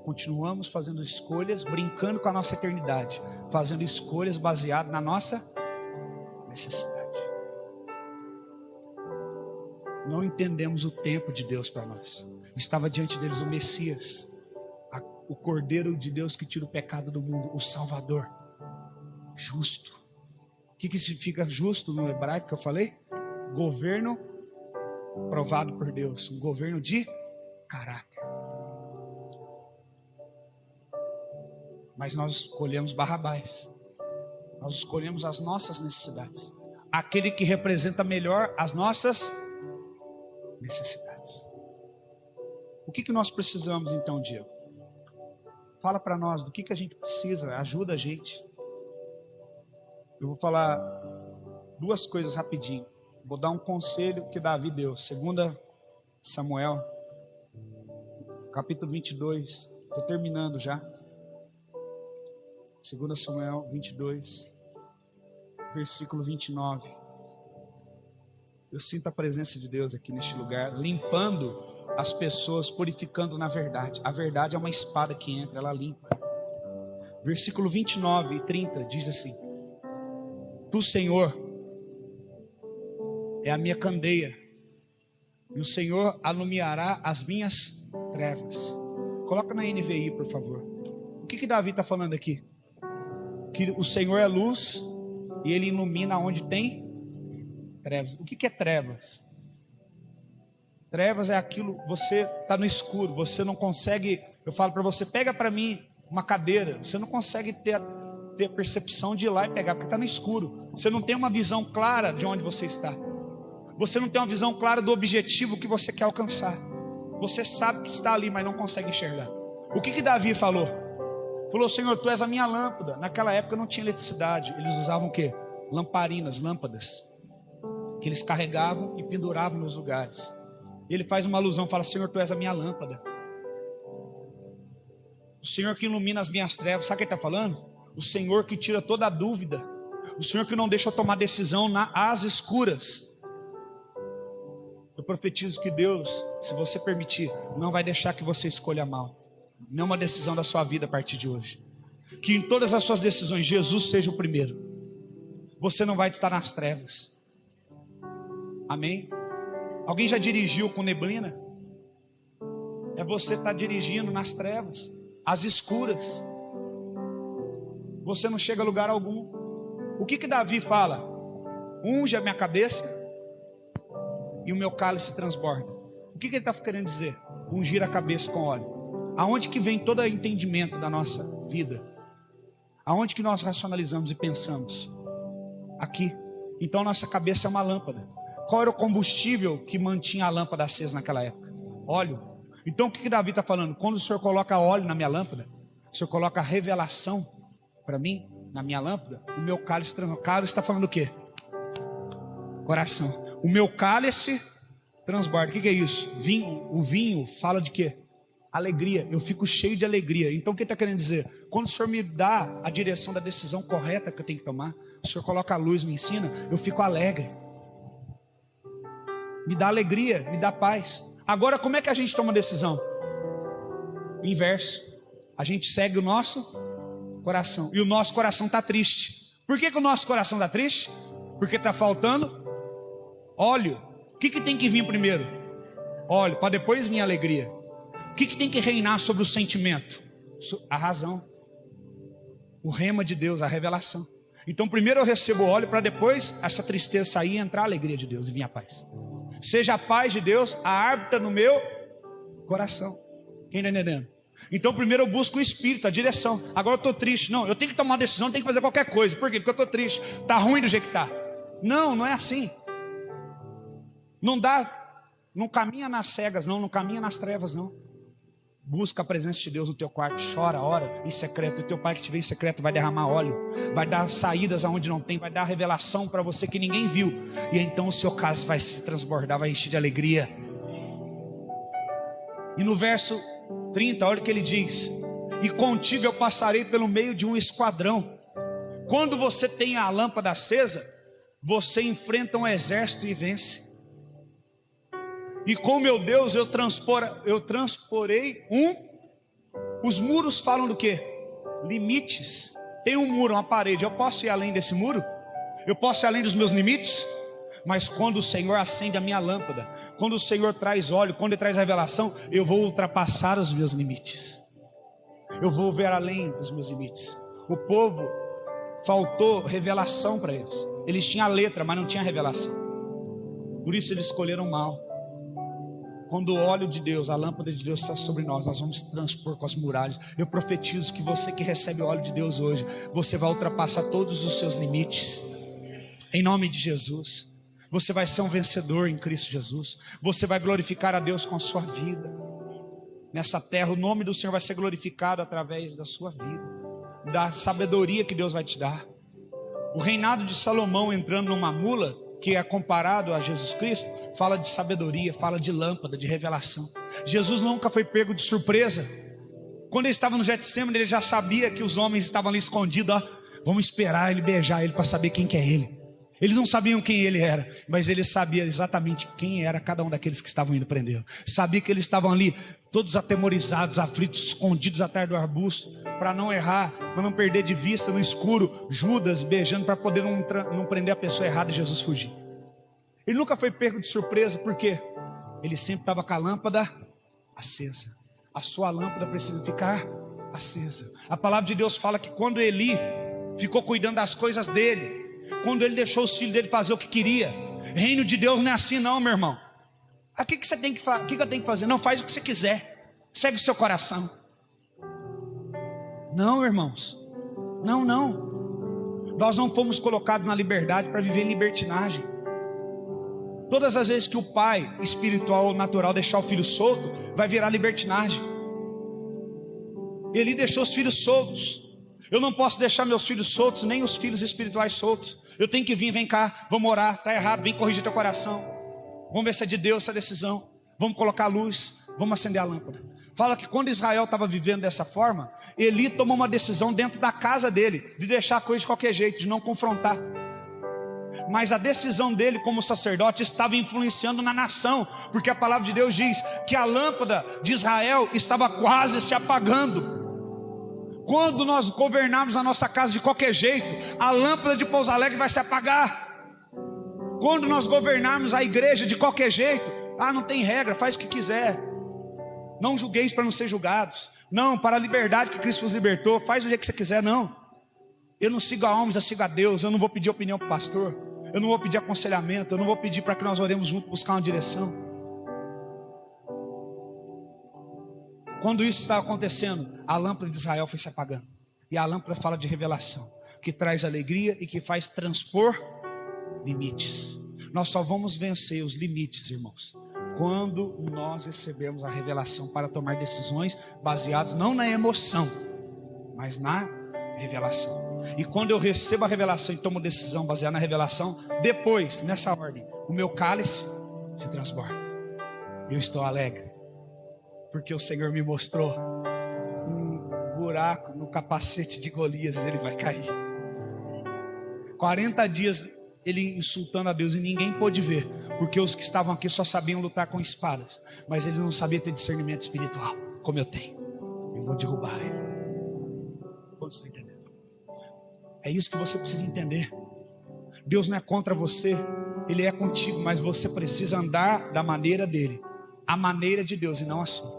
Continuamos fazendo escolhas, brincando com a nossa eternidade, fazendo escolhas baseadas na nossa necessidade. Não entendemos o tempo de Deus para nós. Estava diante deles o Messias, o Cordeiro de Deus que tira o pecado do mundo, o Salvador, justo. O que significa justo no hebraico que eu falei? Governo provado por Deus, um governo de caráter. Mas nós escolhemos Barrabás. Nós escolhemos as nossas necessidades. Aquele que representa melhor as nossas necessidades. O que nós precisamos então, Diego? Fala para nós do que a gente precisa. Ajuda a gente. Eu vou falar duas coisas rapidinho. Vou dar um conselho que Davi deu. 2 Samuel, capítulo 22. Estou terminando já. 2 Samuel 22, versículo 29. Eu sinto a presença de Deus aqui neste lugar, limpando as pessoas, purificando na verdade. A verdade é uma espada que entra, ela limpa. Versículo 29 e 30 diz assim: Tu, Senhor, é a minha candeia, e o Senhor alumiará as minhas trevas. Coloca na NVI, por favor. O que Davi está falando aqui? Que o Senhor é luz e Ele ilumina onde tem trevas. O que é trevas? Trevas é aquilo, você está no escuro, você não consegue. Eu falo para você, pega para mim uma cadeira. Você não consegue ter a percepção de ir lá e pegar, porque está no escuro. Você não tem uma visão clara de onde você está. Você não tem uma visão clara do objetivo que você quer alcançar. Você sabe que está ali, mas não consegue enxergar. O que Davi falou? Falou: Senhor, Tu és a minha lâmpada. Naquela época não tinha eletricidade. Eles usavam o quê? Lamparinas, lâmpadas, que eles carregavam e penduravam nos lugares. Ele faz uma alusão, fala: Senhor, Tu és a minha lâmpada. O Senhor que ilumina as minhas trevas. Sabe o que Ele está falando? O Senhor que tira toda a dúvida. O Senhor que não deixa eu tomar decisão às escuras. Eu profetizo que Deus, se você permitir, não vai deixar que você escolha mal. Nenhuma decisão da sua vida a partir de hoje. Que em todas as suas decisões Jesus seja o primeiro. Você não vai estar nas trevas. Amém? Alguém já dirigiu com neblina? É você estar dirigindo nas trevas, às escuras. Você não chega a lugar algum. O que Davi fala? Unge a minha cabeça e o meu cálice transborda. O que ele está querendo dizer? Ungir a cabeça com óleo. Aonde que vem todo o entendimento da nossa vida? Aonde que nós racionalizamos e pensamos? Aqui. Então nossa cabeça é uma lâmpada. Qual era o combustível que mantinha a lâmpada acesa naquela época? Óleo. Então o que Davi está falando? Quando o Senhor coloca óleo na minha lâmpada, o Senhor coloca a revelação para mim, na minha lâmpada, o meu cálice transborda. O cálice está falando o quê? Coração. O meu cálice transborda. O que é isso? Vinho. O vinho fala de quê? Alegria. Eu fico cheio de alegria. Então o que ele está querendo dizer? Quando o Senhor me dá a direção da decisão correta que eu tenho que tomar, o Senhor coloca a luz, me ensina, eu fico alegre. Me dá alegria, me dá paz. Agora como é que a gente toma decisão? O inverso. A gente segue o nosso coração. E o nosso coração está triste. Por que o nosso coração está triste? Porque está faltando óleo. O que tem que vir primeiro? Óleo, para depois vir a alegria. O que tem que reinar sobre o sentimento? A razão. O rema de Deus, a revelação. Então primeiro eu recebo o óleo para depois essa tristeza sair e entrar a alegria de Deus e vir a paz. Seja a paz de Deus a árbitra no meu coração. Quem está entendendo? Então primeiro eu busco o Espírito, a direção. Agora eu estou triste. Não, eu tenho que tomar uma decisão, tenho que fazer qualquer coisa. Por quê? Porque eu estou triste. Está ruim do jeito que está. Não é assim. Não dá, não caminha nas cegas, não caminha nas trevas, não. Busca a presença de Deus no teu quarto, chora, ora em secreto. O teu pai que te vê em secreto vai derramar óleo, vai dar saídas aonde não tem, vai dar revelação para você que ninguém viu. E então o seu cálice vai se transbordar, vai encher de alegria. E no verso 30, olha o que ele diz: e contigo eu passarei pelo meio de um esquadrão. Quando você tem a lâmpada acesa, você enfrenta um exército e vence. E com meu Deus eu transporei os muros falam do quê? Limites. Tem um muro, uma parede, eu posso ir além desse muro? Eu posso ir além dos meus limites? Mas quando o Senhor acende a minha lâmpada, quando o Senhor traz óleo, quando Ele traz a revelação, eu vou ultrapassar os meus limites. Eu vou ver além dos meus limites. O povo, faltou revelação para eles. Eles tinham a letra, mas não tinham a revelação. Por isso eles escolheram mal. Quando o óleo de Deus, a lâmpada de Deus está sobre nós, nós vamos transpor com as muralhas. Eu profetizo que você que recebe o óleo de Deus hoje, você vai ultrapassar todos os seus limites. Em nome de Jesus. Você vai ser um vencedor em Cristo Jesus. Você vai glorificar a Deus com a sua vida. Nessa terra, o nome do Senhor vai ser glorificado através da sua vida, da sabedoria que Deus vai te dar. O reinado de Salomão entrando numa mula, que é comparado a Jesus Cristo, fala de sabedoria, fala de lâmpada, de revelação. Jesus nunca foi pego de surpresa. Quando ele estava no Getsemane, ele já sabia que os homens estavam ali escondidos. Vamos esperar ele beijar ele para saber quem que é ele. Eles não sabiam quem ele era, mas ele sabia exatamente quem era cada um daqueles que estavam indo prendê-lo. Sabia que eles estavam ali todos atemorizados, aflitos, escondidos atrás do arbusto, para não errar, para não perder de vista no escuro, Judas beijando para poder não prender a pessoa errada e Jesus fugir. Ele nunca foi pego de surpresa, porque ele sempre estava com a lâmpada acesa. A sua lâmpada precisa ficar acesa. A palavra de Deus fala que quando Eli ficou cuidando das coisas dele, quando ele deixou os filhos dele fazer o que queria, reino de Deus não é assim não, meu irmão. O que você tem que fazer? O que eu tenho que fazer? Não, faz o que você quiser, segue o seu coração. Não, irmãos, não. Nós não fomos colocados na liberdade para viver em libertinagem. Todas as vezes que o pai espiritual ou natural deixar o filho solto, vai virar libertinagem. Ele deixou os filhos soltos. Eu não posso deixar meus filhos soltos, nem os filhos espirituais soltos. Eu tenho que vir, vem cá, vamos orar, está errado, vem corrigir teu coração. Vamos ver se é de Deus essa decisão. Vamos colocar a luz, vamos acender a lâmpada. Fala que quando Israel estava vivendo dessa forma, Eli tomou uma decisão dentro da casa dele, de deixar a coisa de qualquer jeito, de não confrontar. Mas a decisão dele como sacerdote estava influenciando na nação, porque a palavra de Deus diz que a lâmpada de Israel estava quase se apagando. Quando nós governarmos a nossa casa de qualquer jeito, a lâmpada de Pouso Alegre vai se apagar. Quando nós governarmos a igreja de qualquer jeito, não tem regra, faz o que quiser. Não julgueis para não ser julgados. Não, para a liberdade que Cristo vos libertou, faz o jeito que você quiser, não. Eu não sigo a homens, eu sigo a Deus. Eu não vou pedir opinião para o pastor, eu não vou pedir aconselhamento, eu não vou pedir para que nós oremos juntos, buscar uma direção. Quando isso estava acontecendo, a lâmpada de Israel foi se apagando. E a lâmpada fala de revelação, que traz alegria e que faz transpor limites. Nós só vamos vencer os limites, irmãos, quando nós recebermos a revelação para tomar decisões baseadas não na emoção, mas na revelação. E quando eu recebo a revelação e tomo decisão baseada na revelação, depois, nessa ordem, o meu cálice se transborda. Eu estou alegre, porque o Senhor me mostrou um buraco no capacete de Golias, ele vai cair. 40 dias ele insultando a Deus e ninguém pôde ver, porque os que estavam aqui só sabiam lutar com espadas, mas ele não sabia ter discernimento espiritual, como eu tenho. Eu vou derrubar ele. Quantos estão entendendo? É isso que você precisa entender. Deus não é contra você, Ele é contigo, mas você precisa andar da maneira dele, a maneira de Deus e não a sua.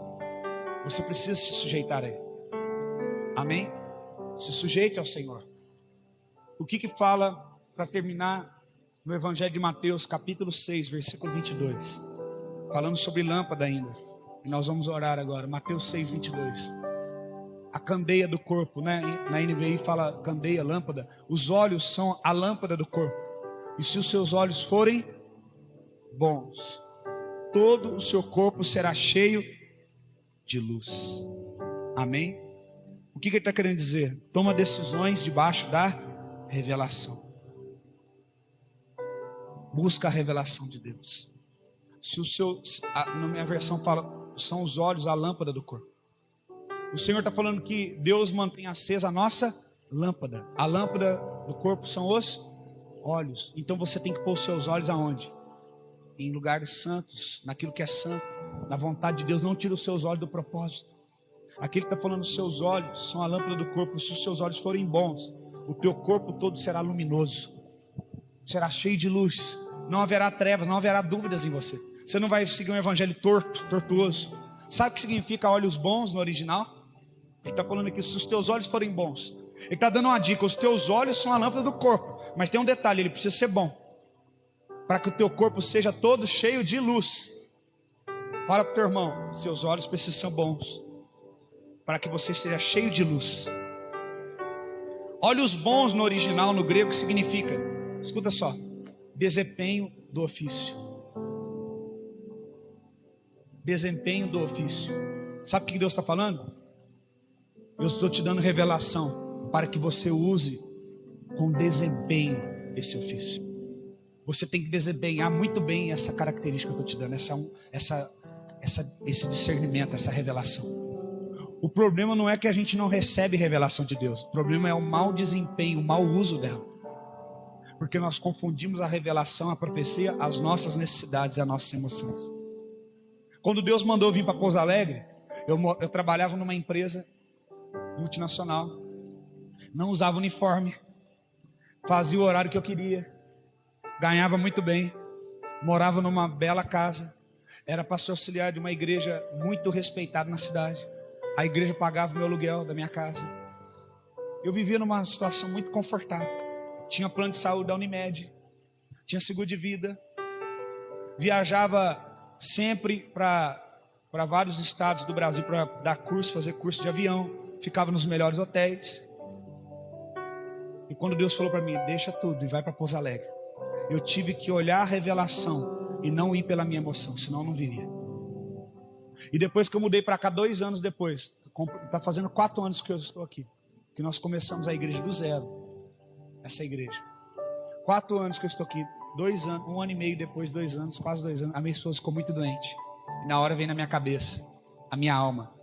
Você precisa se sujeitar a Ele. Amém? Se sujeite ao Senhor. O que fala, para terminar, no Evangelho de Mateus, capítulo 6, versículo 22. Falando sobre lâmpada ainda. E nós vamos orar agora. Mateus 6, 22. A candeia do corpo, né? Na NVI fala candeia, lâmpada. Os olhos são a lâmpada do corpo. E se os seus olhos forem bons, todo o seu corpo será cheio de luz. Amém? O que ele está querendo dizer? Toma decisões debaixo da revelação. Busca a revelação de Deus. Se o seu, na minha versão fala, são os olhos a lâmpada do corpo. O Senhor está falando que Deus mantém acesa a nossa lâmpada. A lâmpada do corpo são os olhos. Então você tem que pôr os seus olhos aonde? Em lugares santos, naquilo que é santo, na vontade de Deus. Não tira os seus olhos do propósito. Aquele que está falando, os seus olhos são a lâmpada do corpo. Se os seus olhos forem bons, o teu corpo todo será luminoso, será cheio de luz. Não haverá trevas, não haverá dúvidas em você. Você não vai seguir um evangelho tortuoso. Sabe o que significa olhos bons no original? Ele está falando aqui, se os teus olhos forem bons. Ele está dando uma dica, os teus olhos são a lâmpada do corpo. Mas tem um detalhe, ele precisa ser bom, para que o teu corpo seja todo cheio de luz. Fala para o teu irmão, seus olhos precisam ser bons, para que você seja cheio de luz. Olhos bons no original, no grego, significa, escuta só, desempenho do ofício. Desempenho do ofício. Sabe o que Deus está falando? Eu estou te dando revelação para que você use com desempenho esse ofício. Você tem que desempenhar muito bem essa característica que eu estou te dando, esse discernimento, essa revelação. O problema não é que a gente não recebe revelação de Deus. O problema é o mau desempenho, o mau uso dela. Porque nós confundimos a revelação, a profecia, as nossas necessidades e as nossas emoções. Quando Deus mandou eu vir para Pouso Alegre, eu trabalhava numa empresa multinacional, não usava uniforme, fazia o horário que eu queria, ganhava muito bem, morava numa bela casa, era pastor auxiliar de uma igreja muito respeitada na cidade. A igreja pagava o meu aluguel da minha casa. Eu vivia numa situação muito confortável. Tinha plano de saúde da Unimed, tinha seguro de vida, viajava sempre para vários estados do Brasil para dar curso, fazer curso de avião, ficava nos melhores hotéis. E quando Deus falou para mim, deixa tudo e vai para Pouso Alegre, eu tive que olhar a revelação e não ir pela minha emoção, senão eu não viria. E depois que eu mudei para cá, 2 anos depois, está fazendo 4 anos que eu estou aqui, que nós começamos a igreja do zero, essa igreja. 4 anos que eu estou aqui, 2 anos, 1 ano e meio depois, 2 anos, quase 2 anos, a minha esposa ficou muito doente. E na hora vem na minha cabeça, a minha alma,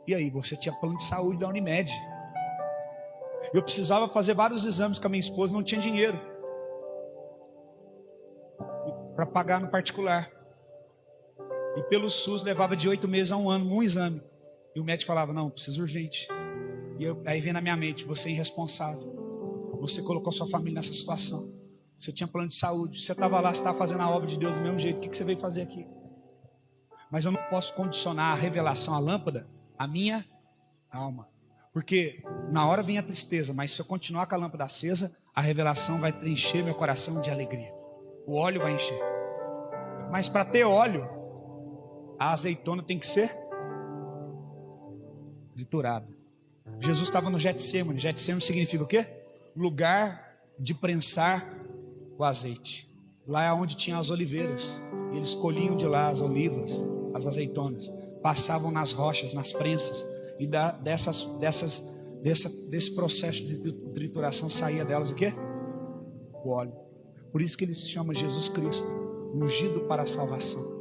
e aí, você tinha plano de saúde da Unimed. Eu precisava fazer vários exames com a minha esposa, não tinha dinheiro para pagar no particular. E pelo SUS levava de 8 meses a 1 ano, um exame. E o médico falava, não, precisa urgente. Aí vem na minha mente, você é irresponsável. Você colocou sua família nessa situação. Você tinha plano de saúde. Você estava lá, você estava fazendo a obra de Deus do mesmo jeito. O que você veio fazer aqui? Mas eu não posso condicionar a revelação, a lâmpada, a minha alma. Porque na hora vem a tristeza, mas se eu continuar com a lâmpada acesa, a revelação vai encher meu coração de alegria. O óleo vai encher. Mas para ter óleo, a azeitona tem que ser triturada. Jesus estava no Getsemane. Getsemane significa o quê? Lugar de prensar o azeite. Lá é onde tinha as oliveiras. Eles colhiam de lá as olivas, as azeitonas, passavam nas rochas, nas prensas, e desse processo de trituração saía delas o quê? O óleo. Por isso que ele se chama Jesus Cristo, ungido para a salvação.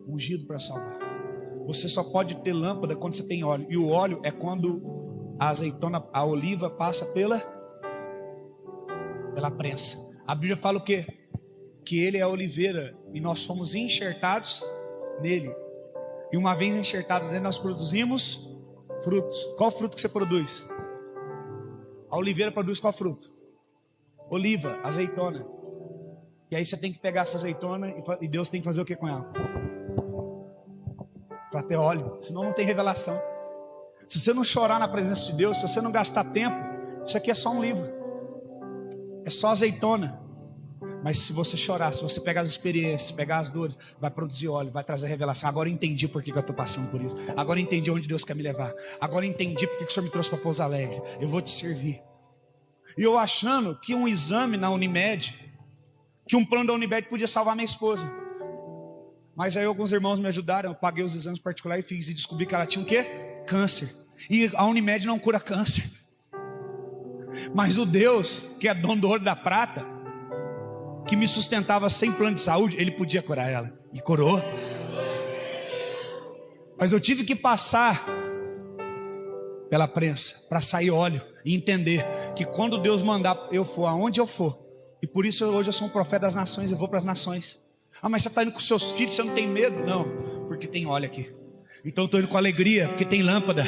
Ungido para salvar. Você só pode ter lâmpada quando você tem óleo. E o óleo é quando a azeitona, a oliva passa pela prensa. A Bíblia fala o quê? Que ele é a oliveira e nós somos enxertados nele. E uma vez enxertados nele, nós produzimos frutos. Qual fruto que você produz? A oliveira produz qual fruto? Oliva, azeitona. E aí você tem que pegar essa azeitona e Deus tem que fazer o que com ela? Para ter óleo, senão não tem revelação. Se você não chorar na presença de Deus, se você não gastar tempo, isso aqui é só um livro, é só azeitona. Mas se você chorar, se você pegar as experiências, pegar as dores, vai produzir óleo, vai trazer revelação. Agora eu entendi por que eu estou passando por isso. Agora eu entendi onde Deus quer me levar. Agora eu entendi por que o Senhor me trouxe para Pouso Alegre. Eu vou te servir. E eu achando que um exame na Unimed, que um plano da Unimed podia salvar minha esposa. Mas aí alguns irmãos me ajudaram, eu paguei os exames particulares e fiz, e descobri que ela tinha o quê? Câncer. E a Unimed não cura câncer. Mas o Deus, que é dono do ouro e da prata, que me sustentava sem plano de saúde, ele podia curar ela. E curou. Mas eu tive que passar pela prensa, para sair óleo e entender que quando Deus mandar eu for aonde eu for, e por isso hoje eu sou um profeta das nações, eu vou para as nações. Ah, mas você está indo com seus filhos, você não tem medo? Não, porque tem óleo aqui. Então eu estou indo com alegria, porque tem lâmpada.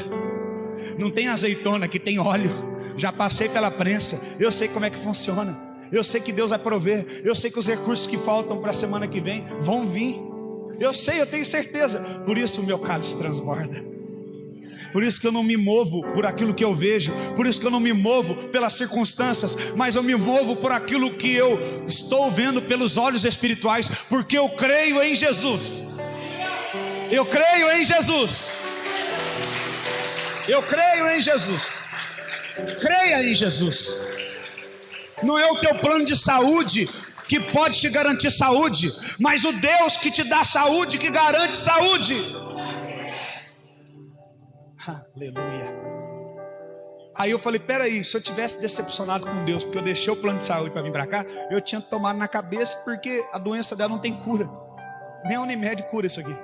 Não tem azeitona, que tem óleo. Já passei pela prensa, eu sei como é que funciona. Eu sei que Deus vai prover. Eu sei que os recursos que faltam para a semana que vem vão vir. Eu sei, eu tenho certeza. Por isso o meu cálice transborda. Por isso que eu não me movo por aquilo que eu vejo. Por isso que eu não me movo pelas circunstâncias, mas eu me movo por aquilo que eu estou vendo pelos olhos espirituais, porque eu creio em Jesus. Eu creio em Jesus. Eu creio em Jesus. Creia em Jesus. Não é o teu plano de saúde que pode te garantir saúde, mas o Deus que te dá saúde, que garante saúde. Aleluia. Aí eu falei, peraí, se eu tivesse decepcionado com Deus, porque eu deixei o plano de saúde para vir para cá, eu tinha tomado na cabeça, porque a doença dela não tem cura. Nem a Unimed cura isso aqui.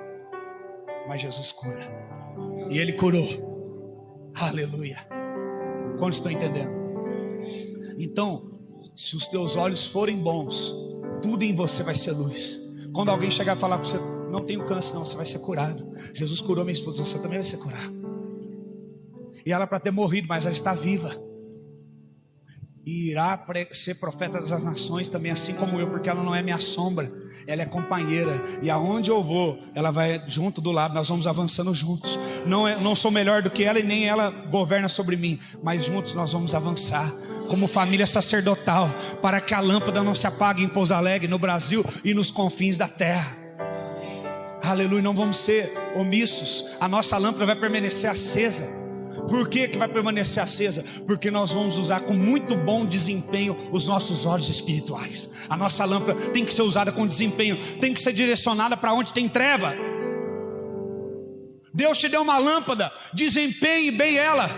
Mas Jesus cura. E Ele curou. Aleluia. Quantos estão entendendo? Então, se os teus olhos forem bons, tudo em você vai ser luz. Quando alguém chegar e falar para você, não tenho câncer, não, você vai ser curado. Jesus curou minha esposa, você também vai ser curado. E ela para ter morrido, mas ela está viva. E irá ser profeta das nações também, assim como eu, porque ela não é minha sombra, ela é companheira. E aonde eu vou, ela vai junto do lado, nós vamos avançando juntos. Não sou melhor do que ela e nem ela governa sobre mim, mas juntos nós vamos avançar como família sacerdotal, para que a lâmpada não se apague em Pouso Alegre, no Brasil e nos confins da terra. Aleluia, não vamos ser omissos. A nossa lâmpada vai permanecer acesa. Por que vai permanecer acesa? Porque nós vamos usar com muito bom desempenho os nossos olhos espirituais. A nossa lâmpada tem que ser usada com desempenho, tem que ser direcionada para onde tem treva. Deus te deu uma lâmpada, desempenhe bem ela.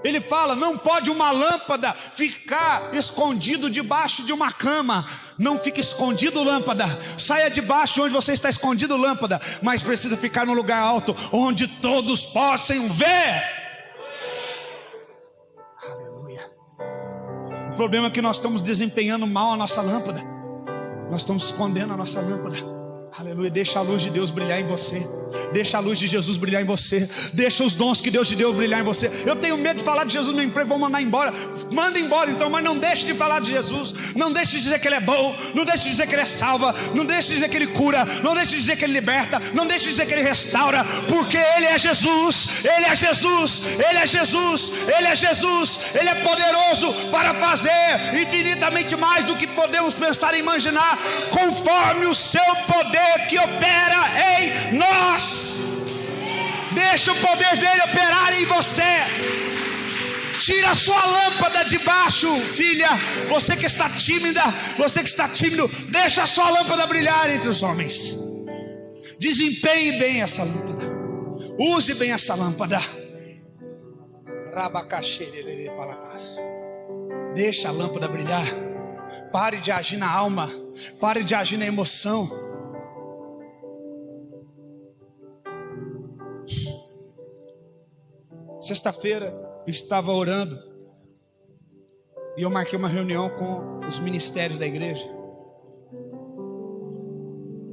Ele fala, não pode uma lâmpada ficar escondido debaixo de uma cama. Não fique escondido, lâmpada. Saia debaixo de onde você está escondido, lâmpada. Mas precisa ficar num lugar alto, onde todos possam ver. Aleluia. O problema é que nós estamos desempenhando mal a nossa lâmpada. Nós estamos escondendo a nossa lâmpada. Aleluia, deixa a luz de Deus brilhar em você. Deixa a luz de Jesus brilhar em você. Deixa os dons que Deus te deu brilhar em você. Eu tenho medo de falar de Jesus no meu emprego, vou mandar embora. Manda embora então, mas não deixe de falar de Jesus. Não deixe de dizer que Ele é bom. Não deixe de dizer que Ele é salva. Não deixe de dizer que Ele cura. Não deixe de dizer que Ele liberta. Não deixe de dizer que Ele restaura. Porque Ele é Jesus. Ele é Jesus. Ele é Jesus. Ele é Jesus. Ele é poderoso para fazer infinitamente mais do que podemos pensar e imaginar, conforme o seu poder que opera em nós. Deixa o poder dele operar em você. Tira a sua lâmpada de baixo, filha. Você que está tímida, você que está tímido, deixa a sua lâmpada brilhar entre os homens. Desempenhe bem essa lâmpada. Use bem essa lâmpada. Deixa a lâmpada brilhar. Pare de agir na alma. Pare de agir na emoção. Sexta-feira eu estava orando e eu marquei uma reunião com os ministérios da igreja.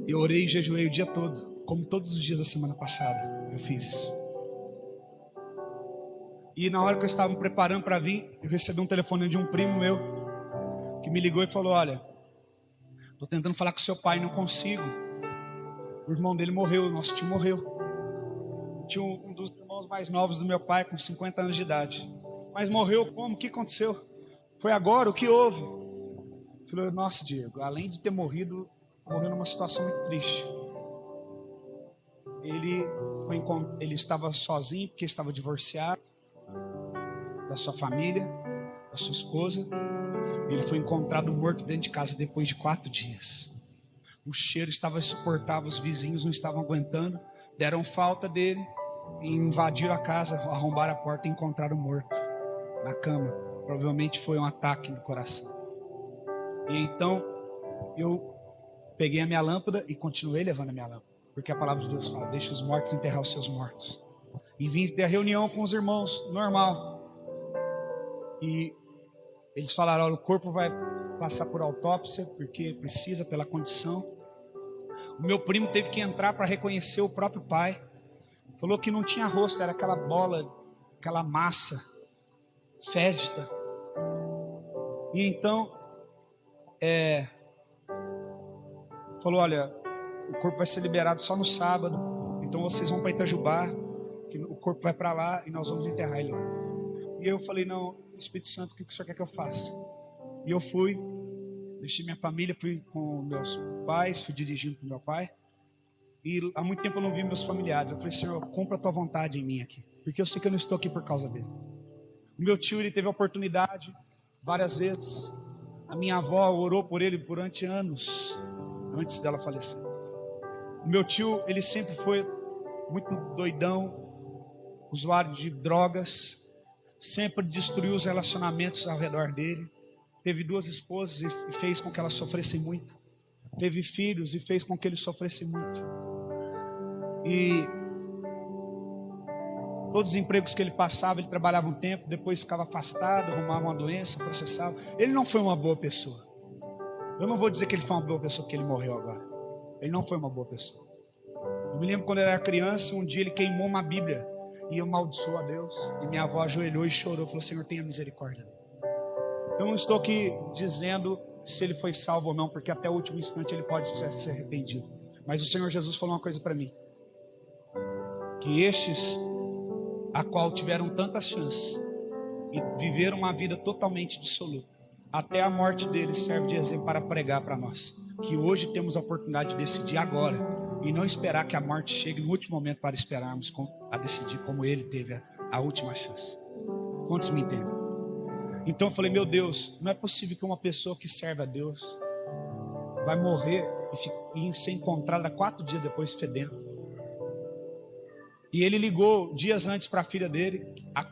Eu orei e jejuei o dia todo, como todos os dias da semana passada. Eu fiz isso. E na hora que eu estava me preparando para vir, eu recebi um telefone de um primo meu que me ligou e falou: olha, estou tentando falar com seu pai, não consigo. O irmão dele morreu, o nosso tio morreu. Tinha um dos irmãos mais novos do meu pai, com 50 anos de idade. Mas morreu como? O que aconteceu? Foi agora? O que houve? Eu falei: nossa, Diego, além de ter morrido, morreu numa situação muito triste. Ele estava sozinho, porque estava divorciado da sua família, da sua esposa. Ele foi encontrado morto dentro de casa depois de 4 dias. O cheiro estava insuportável, os vizinhos não estavam aguentando, deram falta dele e invadiram a casa, arrombaram a porta e encontraram morto na cama. Provavelmente foi um ataque no coração. E então eu peguei a minha lâmpada e continuei levando a minha lâmpada, porque a palavra de Deus fala: deixa os mortos enterrar os seus mortos. E vim ter a reunião com os irmãos, normal. E eles falaram, olha, o corpo vai passar por autópsia, porque precisa, pela condição. O meu primo teve que entrar para reconhecer o próprio pai. Falou que não tinha rosto, era aquela bola, aquela massa fétida. E então, falou, olha, o corpo vai ser liberado só no sábado. Então vocês vão para Itajubá, que o corpo vai para lá e nós vamos enterrar ele lá. E eu falei, não, Espírito Santo, o que o senhor quer que eu faça? E eu fui, deixei minha família, fui com meus pais, fui dirigindo com meu pai. E há muito tempo eu não vi meus familiares. Eu falei, Senhor, cumpra a tua vontade em mim aqui, porque eu sei que eu não estou aqui por causa dele. O meu tio, ele teve a oportunidade várias vezes. A minha avó orou por ele durante anos, antes dela falecer. O meu tio, ele sempre foi muito doidão, usuário de drogas, sempre destruiu os relacionamentos ao redor dele. Teve 2 esposas e fez com que elas sofressem muito. Teve filhos e fez com que eles sofressem muito. E todos os empregos que ele passava, ele trabalhava um tempo, depois ficava afastado, arrumava uma doença, processava. Ele não foi uma boa pessoa. Eu não vou dizer que ele foi uma boa pessoa porque ele morreu agora. Ele não foi uma boa pessoa. Eu me lembro quando eu era criança, um dia ele queimou uma Bíblia e amaldiçoou a Deus. E minha avó ajoelhou e chorou, falou, Senhor, tenha misericórdia. Eu não estou aqui dizendo se ele foi salvo ou não, porque até o último instante ele pode ser arrependido. Mas o Senhor Jesus falou uma coisa para mim, que estes, a qual tiveram tantas chances e viveram uma vida totalmente dissoluta, até a morte deles serve de exemplo para pregar para nós, que hoje temos a oportunidade de decidir agora, e não esperar que a morte chegue no último momento para esperarmos a decidir como ele teve a última chance. Quantos me entendem? Então eu falei, meu Deus, não é possível que uma pessoa que serve a Deus vai morrer e ser encontrada 4 dias depois fedendo. E ele ligou dias antes para a filha dele,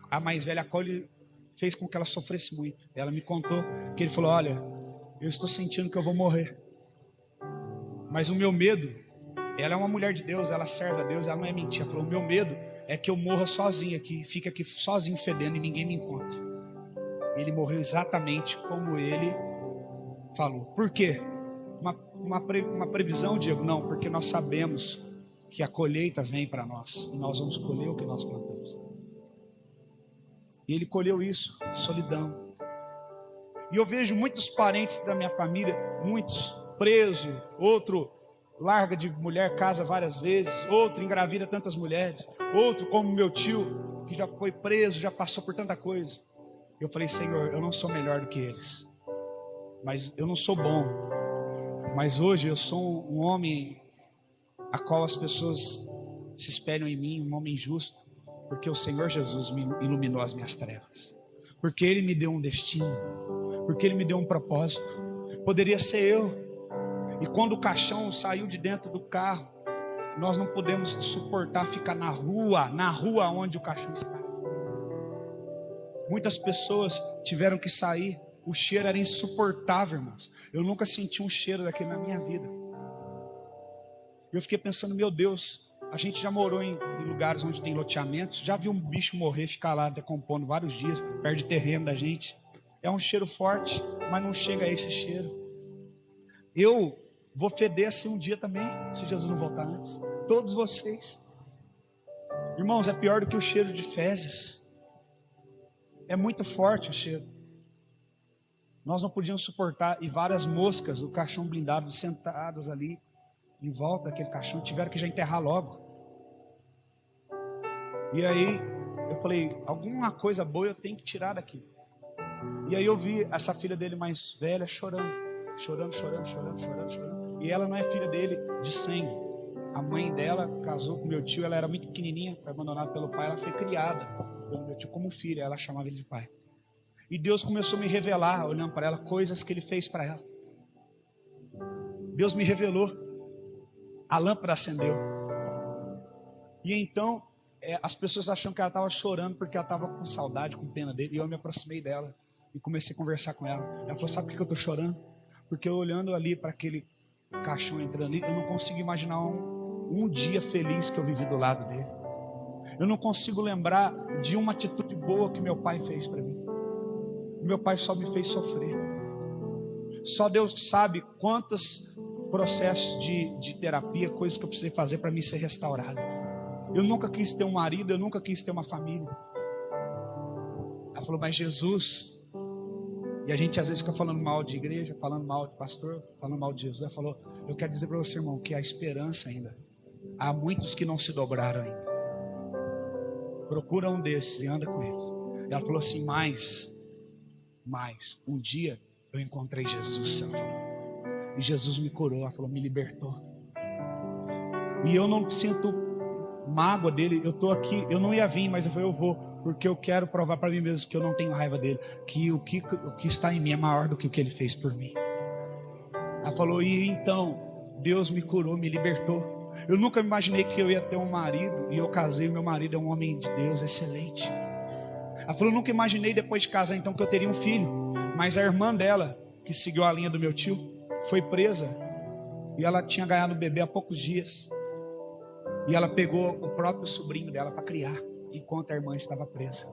a mais velha, a qual ele fez com que ela sofresse muito. Ela me contou que ele falou, olha, eu estou sentindo que eu vou morrer, mas o meu medo, ela é uma mulher de Deus, ela serve a Deus, ela não é mentira. Ela falou, o meu medo é que eu morra sozinho aqui, fique aqui sozinho fedendo e ninguém me encontre. Ele morreu exatamente como ele falou. Por quê? Uma previsão, Diego? Não, porque nós sabemos que a colheita vem para nós e nós vamos colher o que nós plantamos. E ele colheu isso, solidão. E eu vejo muitos parentes da minha família, muitos presos, outro larga de mulher, casa várias vezes, outro engravida tantas mulheres, outro como meu tio, que já foi preso, já passou por tanta coisa. Eu falei, Senhor, eu não sou melhor do que eles, mas eu não sou bom, mas hoje eu sou um homem a qual as pessoas se espelham em mim, um homem justo, porque o Senhor Jesus me iluminou as minhas trevas, porque Ele me deu um destino, porque Ele me deu um propósito. Poderia ser eu, e quando o caixão saiu de dentro do carro, nós não podemos suportar ficar na rua onde o caixão está. Muitas pessoas tiveram que sair, o cheiro era insuportável, irmãos. Eu nunca senti um cheiro daquele na minha vida. Eu fiquei pensando, meu Deus, a gente já morou em lugares onde tem loteamentos, já viu um bicho morrer, ficar lá decompondo vários dias, perto de terreno da gente. É um cheiro forte, mas não chega a esse cheiro. Eu vou feder assim um dia também, se Jesus não voltar antes. Todos vocês. Irmãos, é pior do que o cheiro de fezes. É muito forte o cheiro. Nós não podíamos suportar. E várias moscas do caixão blindado sentadas ali em volta daquele caixão, tiveram que já enterrar logo. E aí eu falei, alguma coisa boa eu tenho que tirar daqui. E aí eu vi essa filha dele mais velha chorando. E ela não é filha dele de sangue. A mãe dela casou com meu tio, ela era muito pequenininha, foi abandonada pelo pai, ela foi criada pelo meu tio como filha, ela chamava ele de pai. E Deus começou a me revelar, olhando para ela, coisas que Ele fez para ela. Deus me revelou, a lâmpada acendeu. E então, as pessoas acham que ela estava chorando porque ela estava com saudade, com pena dele. E eu me aproximei dela e comecei a conversar com ela. Ela falou, sabe por que eu estou chorando? Porque eu olhando ali para aquele caixão entrando ali, eu não consigo imaginar um dia feliz que eu vivi do lado dele. Eu não consigo lembrar de uma atitude boa que meu pai fez para mim. Meu pai só me fez sofrer. Só Deus sabe quantos processos de terapia, coisas que eu precisei fazer para mim ser restaurado. Eu nunca quis ter um marido, eu nunca quis ter uma família. Ela falou, mas Jesus... E a gente às vezes fica falando mal de igreja, falando mal de pastor, falando mal de Jesus. Ela falou, eu quero dizer para você, irmão, que há esperança ainda. Há muitos que não se dobraram ainda. Procura um desses e anda com eles. E ela falou assim, mas um dia eu encontrei Jesus, ela falou. E Jesus me curou, ela falou, me libertou. E eu não sinto mágoa dele, eu estou aqui, eu não ia vir, mas eu falei, eu vou. Porque eu quero provar para mim mesmo que eu não tenho raiva dele. Que o que está em mim é maior do que o que ele fez por mim. Ela falou, e então Deus me curou, me libertou. Eu nunca imaginei que eu ia ter um marido. E eu casei, meu marido é um homem de Deus excelente. Ela falou, eu nunca imaginei depois de casar então que eu teria um filho. Mas a irmã dela, que seguiu a linha do meu tio, foi presa. E ela tinha ganhado o bebê há poucos dias. E ela pegou o próprio sobrinho dela para criar, enquanto a irmã estava presa.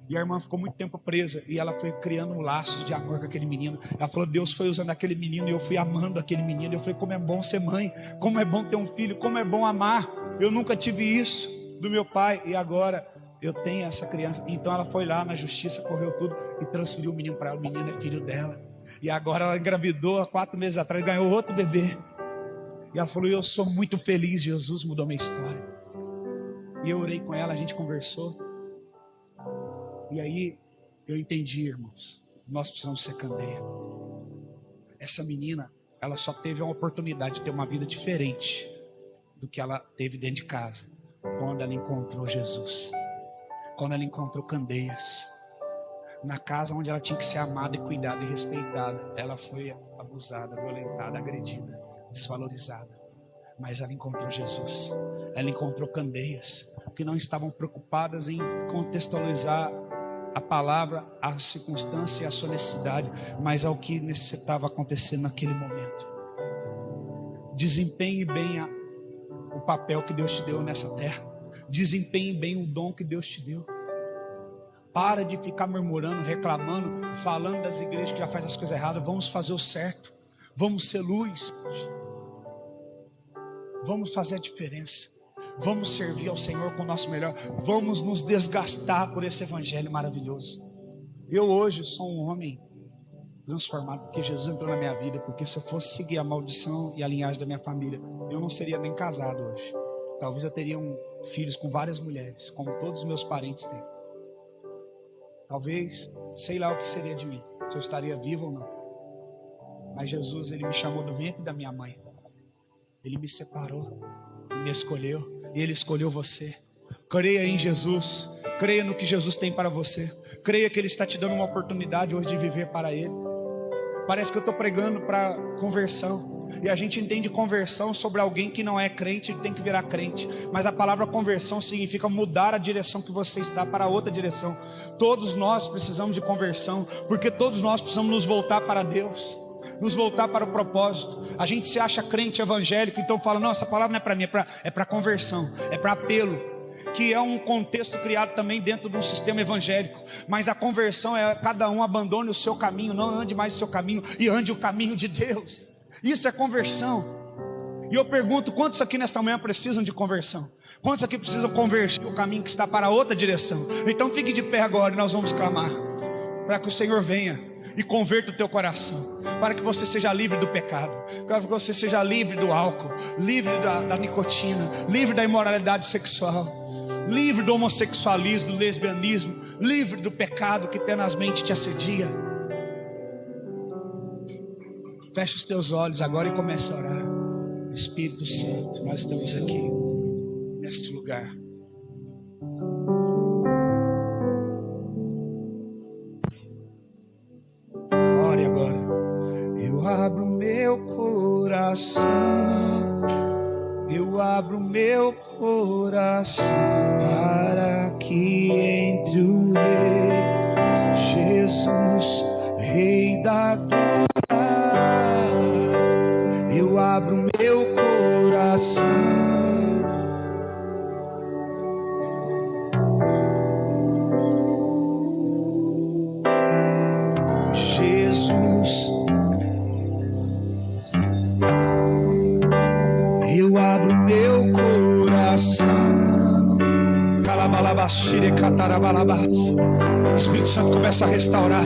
E a irmã ficou muito tempo presa. E ela foi criando laços de amor com aquele menino. Ela falou, Deus foi usando aquele menino. E eu fui amando aquele menino. Eu falei, como é bom ser mãe. Como é bom ter um filho. Como é bom amar. Eu nunca tive isso do meu pai. E agora eu tenho essa criança. Então ela foi lá na justiça, correu tudo e transferiu o menino para ela. O menino é filho dela. E agora ela engravidou há 4 meses atrás. Ganhou outro bebê. E ela falou, eu sou muito feliz. Jesus mudou minha história. E eu orei com ela, a gente conversou. E aí eu entendi, irmãos, nós precisamos ser candeia. Essa menina, ela só teve uma oportunidade de ter uma vida diferente do que ela teve dentro de casa, quando ela encontrou Jesus. Quando ela encontrou candeias. Na casa onde ela tinha que ser amada e cuidada e respeitada, ela foi abusada, violentada, agredida, desvalorizada. Mas ela encontrou Jesus. Ela encontrou candeias que não estavam preocupadas em contextualizar a palavra, a circunstância e a sua necessidade, mas ao que necessitava acontecer naquele momento. Desempenhe bem o papel que Deus te deu nessa terra. Desempenhe bem o dom que Deus te deu. Para de ficar murmurando, reclamando, falando das igrejas que já faz as coisas erradas. Vamos fazer o certo. Vamos ser luz. Vamos fazer a diferença. Vamos servir ao Senhor com o nosso melhor. Vamos nos desgastar por esse evangelho maravilhoso. Eu hoje sou um homem transformado porque Jesus entrou na minha vida. Porque se eu fosse seguir a maldição e a linhagem da minha família, eu não seria nem casado hoje. Talvez eu teria filhos com várias mulheres, como todos os meus parentes têm. Talvez, sei lá o que seria de mim, se eu estaria vivo ou não. Mas Jesus, Ele me chamou do ventre da minha mãe. Ele me separou, Ele me escolheu. E Ele escolheu você. Creia em Jesus. Creia no que Jesus tem para você. Creia que Ele está te dando uma oportunidade hoje de viver para Ele. Parece que eu estou pregando para conversão. E a gente entende conversão sobre alguém que não é crente e tem que virar crente. Mas a palavra conversão significa mudar a direção que você está para outra direção. Todos nós precisamos de conversão. Porque todos nós precisamos nos voltar para Deus. Nos voltar para o propósito. A gente se acha crente evangélico, então fala, não, essa palavra não é para mim, é para conversão, é para apelo, que é um contexto criado também dentro de um sistema evangélico. Mas a conversão é cada um abandone o seu caminho, não ande mais o seu caminho e ande o caminho de Deus. Isso é conversão. E eu pergunto, quantos aqui nesta manhã precisam de conversão? Quantos aqui precisam converter o caminho que está para outra direção? Então fique de pé agora e nós vamos clamar para que o Senhor venha e converta o teu coração, para que você seja livre do pecado, para que você seja livre do álcool, livre da nicotina, livre da imoralidade sexual, livre do homossexualismo, do lesbianismo, livre do pecado que tenazmente te assedia. Feche os teus olhos agora e comece a orar. Espírito Santo, nós estamos aqui neste lugar. Ore agora. Eu abro meu coração, eu abro meu coração para que entre o Rei Jesus, Rei da glória. Eu abro meu coração O Espírito Santo começa a restaurar.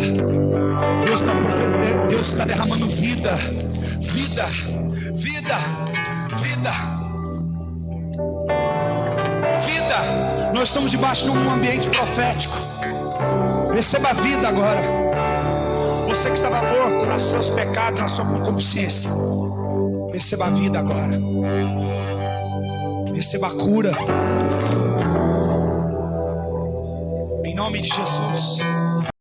Deus está derramando vida. Vida. Vida. Vida. Vida. Nós estamos debaixo de um ambiente profético. Receba a vida agora. Você que estava morto nos seus pecados, na sua concupiscência, receba a vida agora. Receba a cura. Em nome de Jesus.